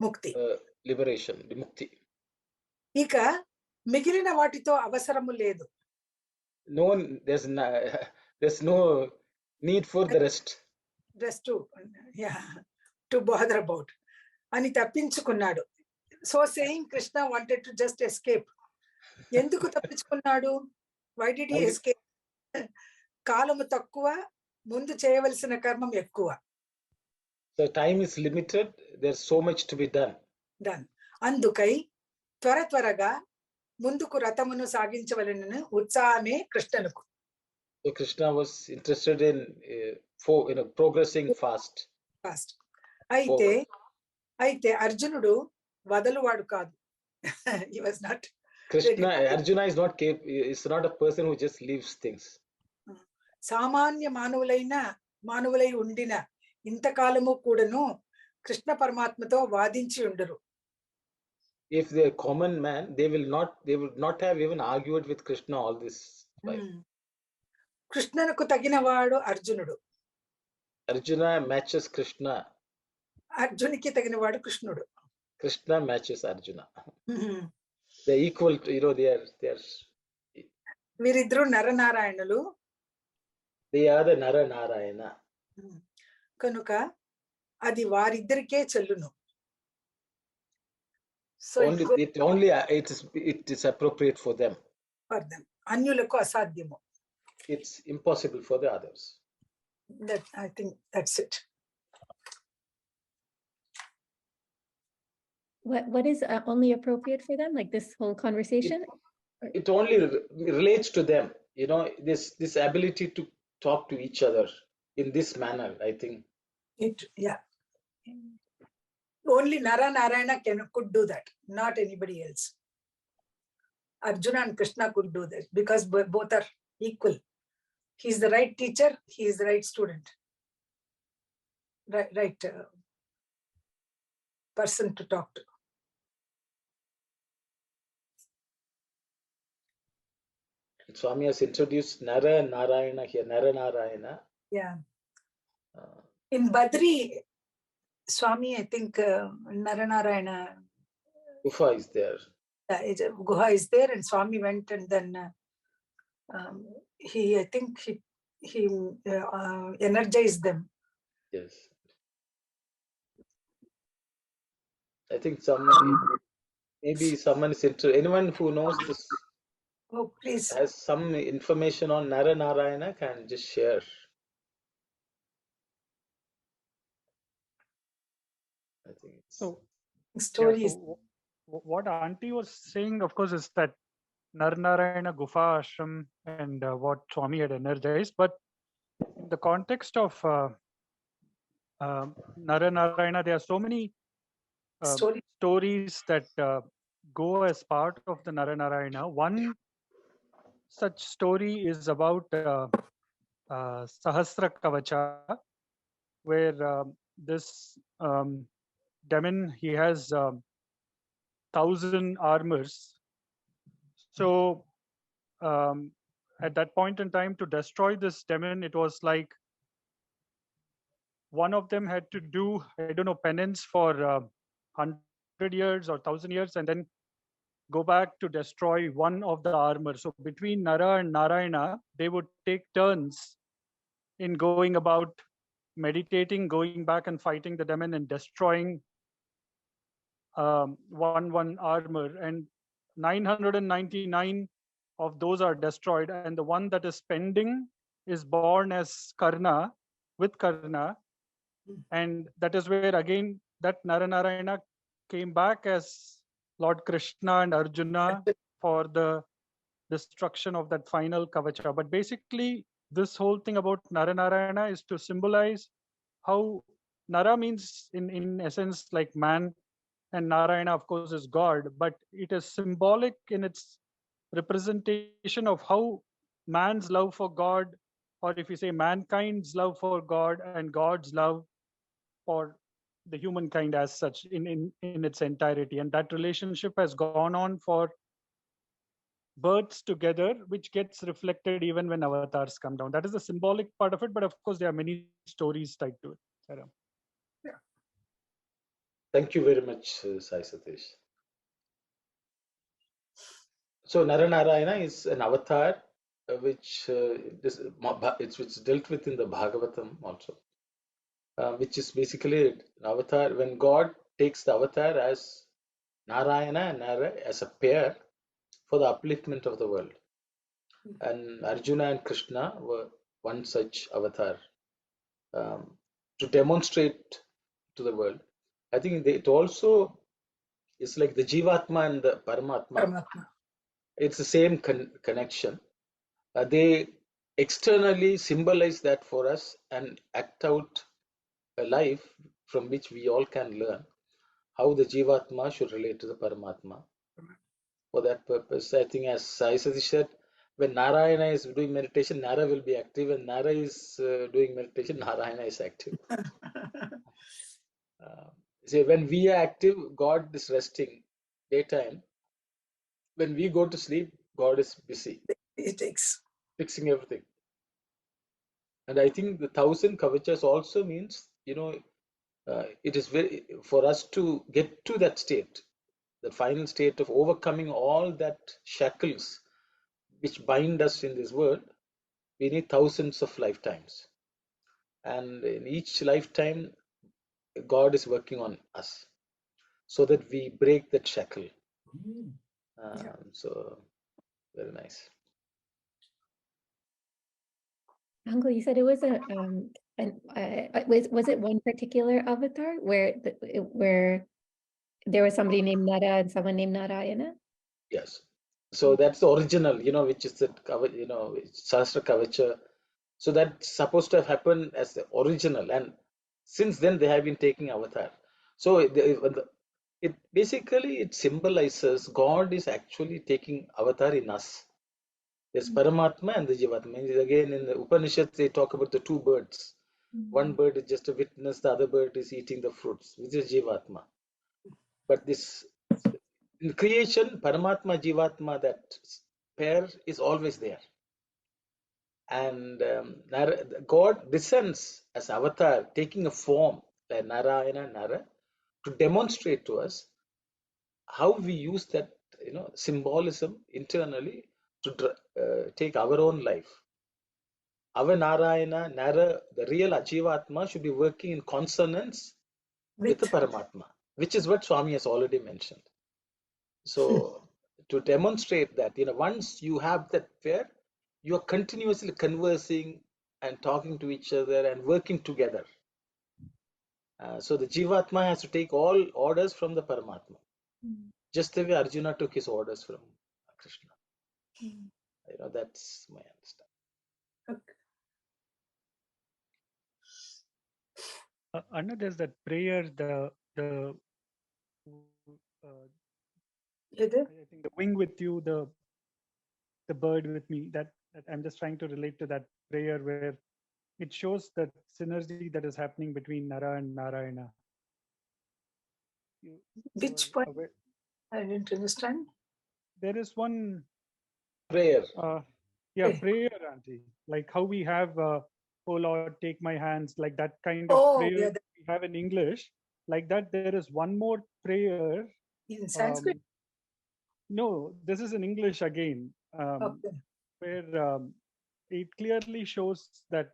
ముక్తి, liberation, mukti. ఇక మిగిలిన వాటితో అవసరము లేదు. There's no need for the rest. Just to bother about అని తప్పించుకున్నాడు. So saying Krishna wanted to just escape. ఎందుకు తప్పించుకున్నాడు? Why did he escape? కాలము తక్కువ, ముందు చేయవలసిన కర్మం ఎక్కువ. The time is limited. There's so much to be done. అందుకై త్వరగా ముందుకు రథమును సాగించవలెనని ఉత్సాహమే కృష్ణునకు. So Krishna was interested in progressing fast. అయితే అర్జునుడు వదలువాడు కాదు. He was not. Arjuna is not a person who just leaves things. సామాన్య మానవులై ఉండిన ఇంతకాలము కూడాను కృష్ణ పరమాత్మతో వాదించి ఉండరు. If they're common man, they would not have even argued with Krishna all this time. కృష్ణునకు తగినవాడు అర్జునుడు. Arjuna matches Krishna. అర్జునికి తగినవాడు కృష్ణుడు. Krishna matches Arjuna. They're equal to, they are వీరిద్దరు నరనారాయణులు. They are the Nara-Narayana. కనుక అది వారిద్దరికే చెల్లును. So it is appropriate for them. అన్యులకు అసాధ్యము. It's impossible for the others. I think that's it. What is only appropriate for them, like this whole conversation? It only relates to them. This ability to talk to each other in this manner, I think. Only Nara Narayana could do that, not anybody else. Arjuna and Krishna could do that because both are equal. He is the right teacher, he is the right student, right person to talk to. Swami has introduced Nara and Narayana here, Nara Narayana. Yeah. In Badri, Swami, I think Nara Narayana Gufa is there. Guha is there, and Swami went, and then I think he energized them. Yes. I think maybe someone is interested. Anyone who knows this, oh, please, has some information on Nara Narayana can just share. I think it's So, stories. so what Auntie was saying, of course, is that Narnarayana Gufa Ashram and what Swami had energized. But in the context of Narayana, there are so many stories that go as part of the Narayana. One such story is about Sahasra Kavacha, where this demon, he has 1,000 armors. So at that point in time, to destroy this demon, it was like one of them had to do, I don't know, penance for 100 years or 1,000 years, and then go back to destroy one of the armor. So between Nara and Narayana, they would take turns in going about meditating, going back and fighting the demon and destroying one armor. And 999 of those are destroyed, and the one that is pending is born as Karna, with Karna, and that is where again that Naranarayana came back as Lord Krishna and Arjuna for the destruction of that final Kavacha. But basically, this whole thing about Naranarayana is to symbolize how Nara means in essence like man, and Narayana, of course, is God, but it is symbolic in its representation of how man's love for God, or if you say mankind's love for God and God's love for the humankind as such in its entirety. And that relationship has gone on for births together, which gets reflected even when avatars come down. That is the symbolic part of it, but of course there are many stories tied to it. Sarah. Thank you very much, Sai Satish. So Naranarayana is an avatar which it's dealt with in the Bhagavatam also, which is basically an avatar when God takes the avatar as Narayana and Nara as a pair for the upliftment of the world. And Arjuna and Krishna were one such avatar to demonstrate to the world. I think it also is like the Jivatma and the Paramatma. It's the same connection. They externally symbolize that for us and act out a life from which we all can learn how the Jivatma should relate to the Paramatma. For that purpose, I think as Sai Satish said, when Narayana is doing meditation, Nara will be active, and Nara is doing meditation, Narayana is active. See, when we are active, God is resting daytime. When we go to sleep, God is busy. He takes Fixing everything. And I think the 1,000 kavachas also means, it is very for us to get to that state, the final state of overcoming all that shackles which bind us in this world. We need thousands of lifetimes, and in each lifetime God is working on us so that we break that shackle. So very nice. Uncle, you said it was was it one particular avatar where there was somebody named Nara and someone named Narayana? Yes. So that's the original, which is the Sahasra Kavacha. So that's supposed to have happened as the original, and since then they have been taking avatar. So it basically it symbolizes God is actually taking avatar in us. There's Paramatma and the Jivatma. Again, in the Upanishads, they talk about the two birds. One bird is just a witness, the other bird is eating the fruits, which is Jivatma. But this in creation, Paramatma, Jivatma, that pair is always there. And God descends as avatar, taking a form like Narayana, Nara, to demonstrate to us how we use that symbolism internally to take our own life. Our Narayana, Nara, the real Ajivatma should be working in consonance with the Paramatma, which is what Swami has already mentioned. So to demonstrate that, once you have that pair, you are continuously conversing and talking to each other and working together. So the Jivatma has to take all orders from the Paramatma. Just the way Arjuna took his orders from Krishna. That's my understanding. Anna, there's that prayer, I think the wing with you, the bird with me, that I'm just trying to relate to that prayer where it shows that synergy that is happening between Nara and Narayana. Which point? I didn't understand. There is one prayer. Prayer, Auntie. Like how we have, oh Lord, take my hands, like that kind of prayer we have in English. Like that, there is one more prayer. In Sanskrit? No, this is in English again, where it clearly shows that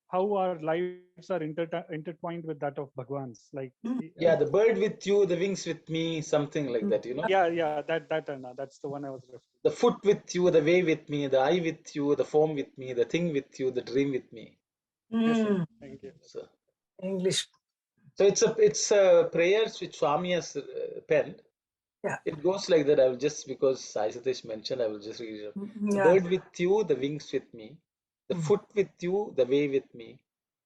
how our lives are intertwined with that of Bhagwan's. Like the bird with you, the wings with me, something like that, Yeah, that's the one I was referring to. The foot with you, the way with me, the eye with you, the form with me, the thing with you, the dream with me. Yes, sir. Thank you. So, English. So it's a prayers which Swami has penned. Yeah. It goes like that. I will just, because Sai Satish mentioned, I will just read it. The bird with you, the wings with me, the foot with you, the way with me,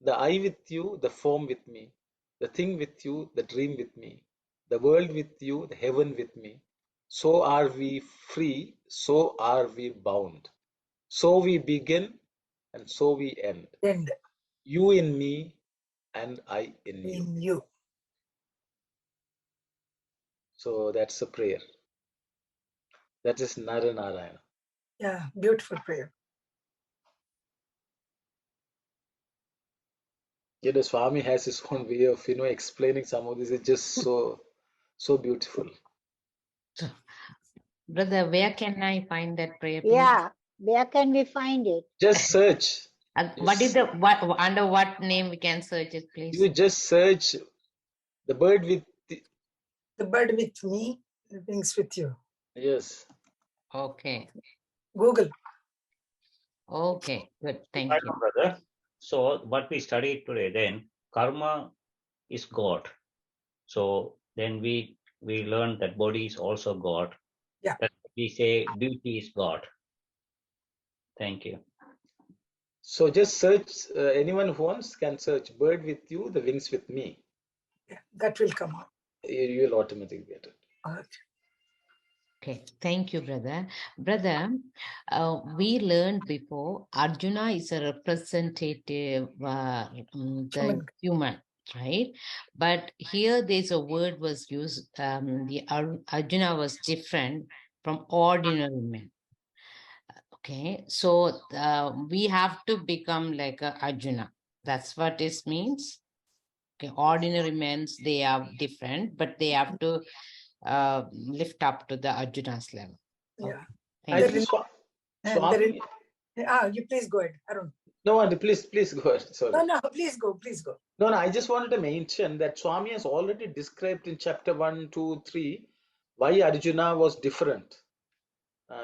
the eye with you, the form with me, the thing with you, the dream with me, the world with you, the heaven with me. So are we free, so are we bound. So we begin and so we end. You in me and I in you. So that's a prayer. That is Naranarayana. Yeah, beautiful prayer. Swami has his own way of, explaining some of this. It's just so beautiful. Brother, where can I find that prayer? Please? Yeah, where can we find it? Just search. What is under what name we can search it, please? You just search the bird with the bird with me, the wings with you. Yes. Okay. Google. Okay, good. Thank you. Brother. So what we studied today, then karma is God. So then we learned that body is also God. Yeah. That we say beauty is God. Thank you. So just search, anyone who wants can search bird with you, the wings with me. Yeah, that will come up. You will automatically get it. Okay, thank you, brother. Brother, we learned before Arjuna is a representative, the human, right? But here there's a word was used, the Arjuna was different from ordinary men. Okay, so we have to become like a Arjuna. That's what this means. Okay, ordinary men, they are different, but they have to lift up to the Arjuna's level. Yeah. Thank you. Swami. You please go ahead. Arun. No, please go ahead. Sorry. No, please go. No, I just wanted to mention that Swami has already described in chapter 1, 2, 3 why Arjuna was different.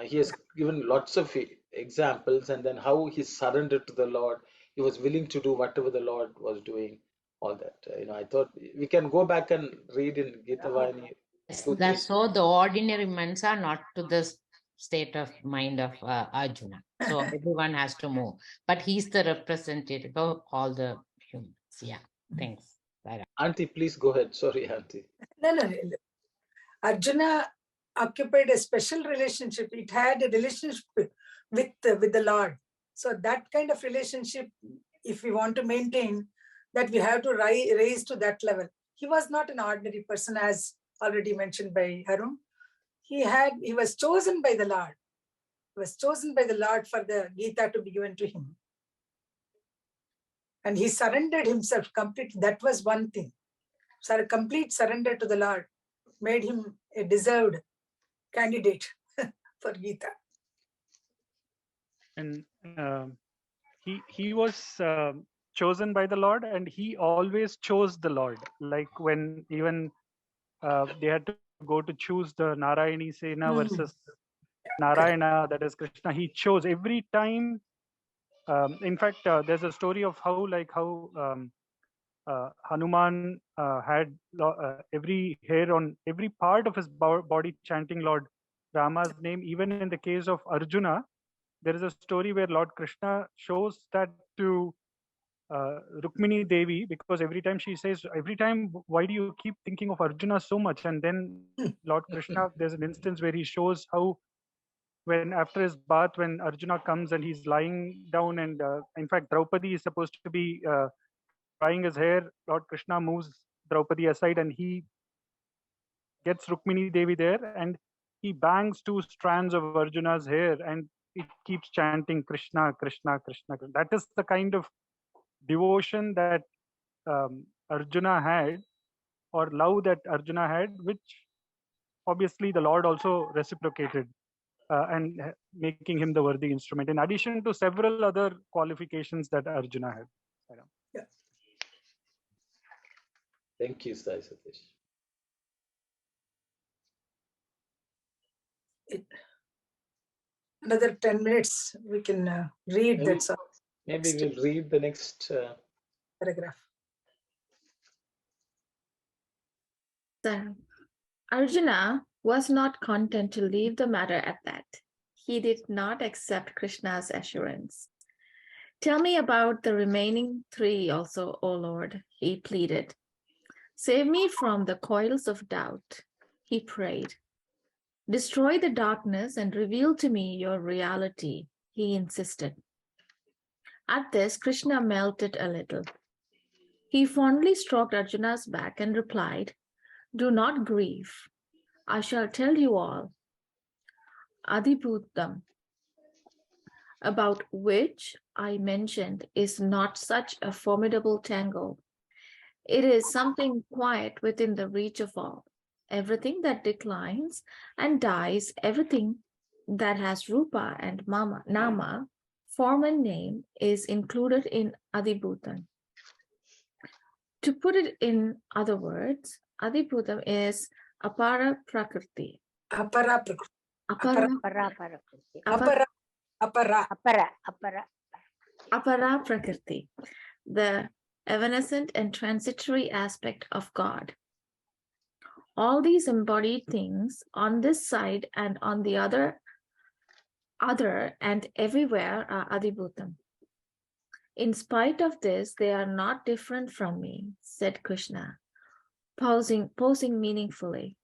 He has given lots of examples, and then how he surrendered to the Lord. He was willing to do whatever the Lord was doing. All that. I thought we can go back and read in Geetha Vahini. That's so the ordinary men are not to the state of mind of Arjuna. So everyone has to move. But he's the representative of all the humans. Yeah, thanks. Auntie, please go ahead. Sorry, Auntie. No. Arjuna occupied a special relationship. It had a relationship with the Lord. So that kind of relationship, if we want to maintain, that we have to raise to that level. He was not an ordinary person, as already mentioned by Harun. He was chosen by the Lord. He was chosen by the Lord for the Geetha to be given to him. And he surrendered himself completely. That was one thing. So a complete surrender to the Lord made him a deserved candidate for Geetha. And he was chosen by the Lord, and he always chose the Lord. Like when even they had to go to choose the Narayani Sena versus Narayana, that is Krishna, he chose every time. In fact, there's a story of how Hanuman had every hair on every part of his body chanting Lord Rama's name. Even in the case of Arjuna, there is a story where Lord Krishna shows that to Rukmini Devi, because every time she says, every time, why do you keep thinking of Arjuna so much? And then Lord Krishna, there's an instance where he shows how, when after his bath, when Arjuna comes and he's lying down, and in fact Draupadi is supposed to be drying his hair, Lord Krishna moves Draupadi aside and he gets Rukmini Devi there, and he bangs 2 strands of Arjuna's hair, and it keeps chanting Krishna, Krishna, Krishna. That is the kind of devotion that Arjuna had, or love that Arjuna had, which obviously the Lord also reciprocated, and making him the worthy instrument, in addition to several other qualifications that Arjuna had. Yeah. Thank you, Sai Satish. Another 10 minutes, we can read that song. Maybe we'll read the next Paragraph. Arjuna was not content to leave the matter at that. He did not accept Krishna's assurance. Tell me about the remaining 3 also, O Lord, he pleaded. Save me from the coils of doubt, he prayed. Destroy the darkness and reveal to me your reality, he insisted. At this, Krishna melted a little. He fondly stroked Arjuna's back and replied, do not grieve. I shall tell you all. Adibhutam, about which I mentioned, is not such a formidable tangle. It is something quiet within the reach of all. Everything that declines and dies, everything that has rupa and nama, form and name, is included in Adibhutam. To put it in other words, Adibhutam is apara prakriti. Apara prakriti. Apara prakriti, the evanescent and transitory aspect of God. All these embodied things on this side and on the other and everywhere are Adibhutam. In spite of this, they are not different from me, said Krishna, posing meaningfully.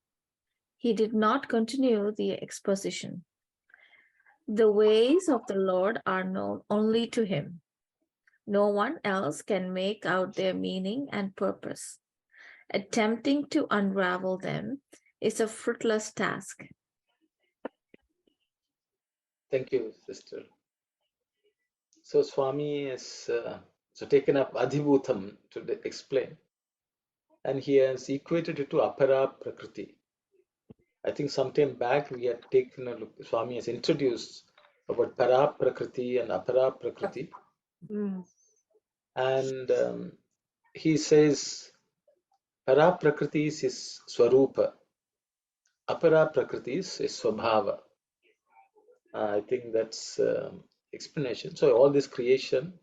He did not continue the exposition. The ways of the Lord are known only to him. No one else can make out their meaning and purpose. Attempting to unravel them is a fruitless task. Thank you, sister. So Swami has taken up Adhibhutam to explain, and he has equated it to Apara Prakriti. I think sometime back we had taken a look, Swami has introduced about Para Prakriti and Apara Prakriti. And he says Para Prakriti is his Swarupa, Apara Prakriti is his Swabhava. I think that's explanation. So all this creation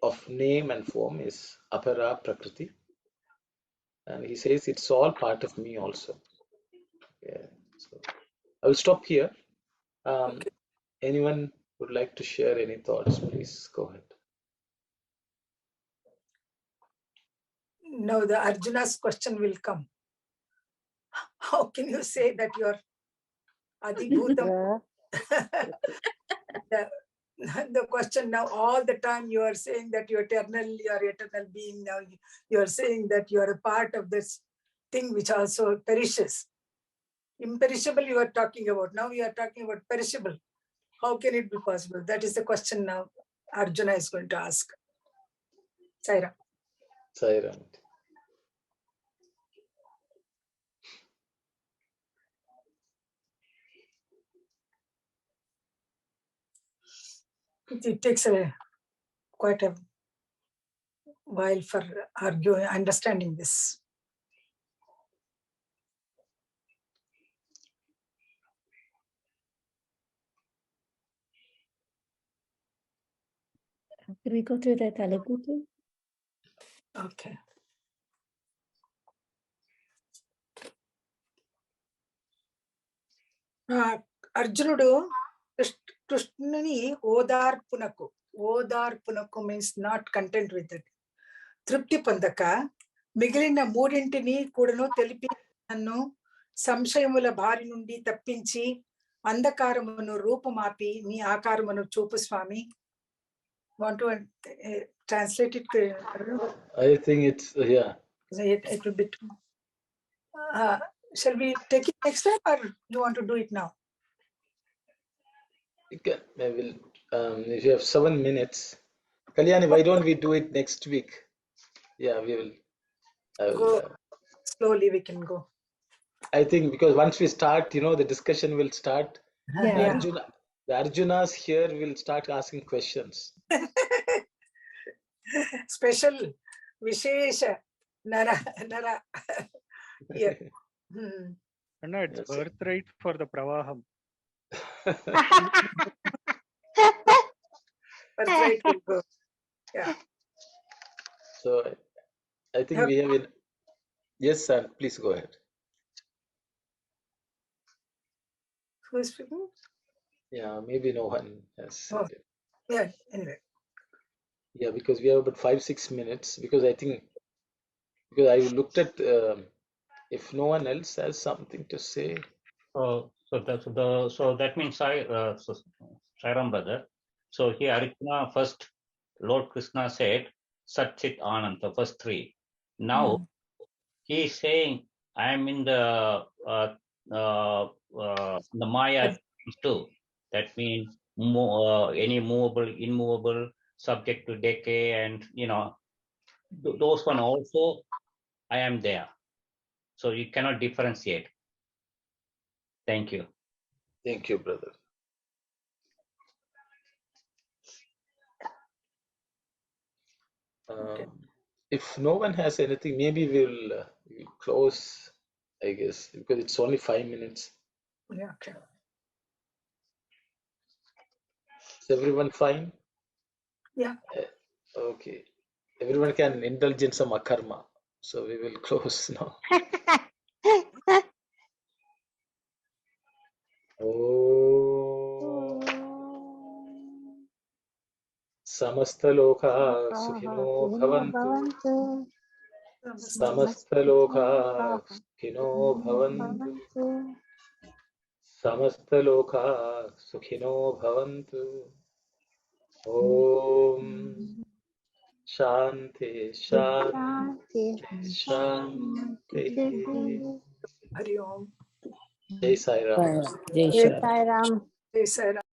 of name and form is Apara Prakriti. And he says it's all part of me also. Yeah. So I will stop here. Okay. Anyone would like to share any thoughts, please go ahead. Now the Arjuna's question will come. How can you say that you are Adibhutam? The question now, all the time you are saying that you are eternal being. Now you are saying that you are a part of this thing which also perishes. Imperishable you are talking about. Now you are talking about perishable. How can it be possible? That is the question now Arjuna is going to ask. Saira. Saira. It takes quite a while for understanding this. Could we go through the Telugu too? Okay. Arjunudu Krishnani ఓదార్పునకు means not content with it. తృప్తి పొందక మిగిలిన మూడింటిని కూడాను తెలిపి నన్ను సంశయముల బారి నుండి తప్పించి అంధకారమును రూపమాపి నీ ఆకారమును చూపు స్వామి. Want to translate it? I think it's yeah. It will be. Shall we take it next time, or you want to do it now? You can, I will, if you have 7 minutes, Kalyani, why don't we do it next week? Yeah, we will. I will, Go slowly. We can go. I think because once we start, the discussion will start. Yeah. The Arjunas here will start asking questions. Special, Vishesha, Nara. Yeah. Anna, it's birthright for the Pravaham. Birthright will go. Yeah. So I think we have in. Yes, sir. Please go ahead. Who is speaking? Yeah, maybe no one has. Oh. Yeah. Anyway. Yeah, because we have about 5-6 minutes. Because I think I looked at if no one else has something to say. So that means Sairam brother. So here Arjuna first, Lord Krishna said Sat Chit Anand, the first three. Now he is saying I am in the Maya too. That means any movable, immovable, subject to decay, and those one also I am there. So you cannot differentiate. Thank you. Thank you, brother. If no one has anything, maybe we'll close, I guess, because it's only 5 minutes. Yeah. Okay. Is everyone fine? Yeah. Okay. Everyone can indulge in some akarma. So we will close now. Samastaloka sukhino bhavantu. Samastaloka sukhino bhavantu. Samastaloka sukhino bhavantu. Om Shanti Shanti Shanti. Hari Om. Jai Sai Ram. Jai Sai Ram. Jai Sai Ram.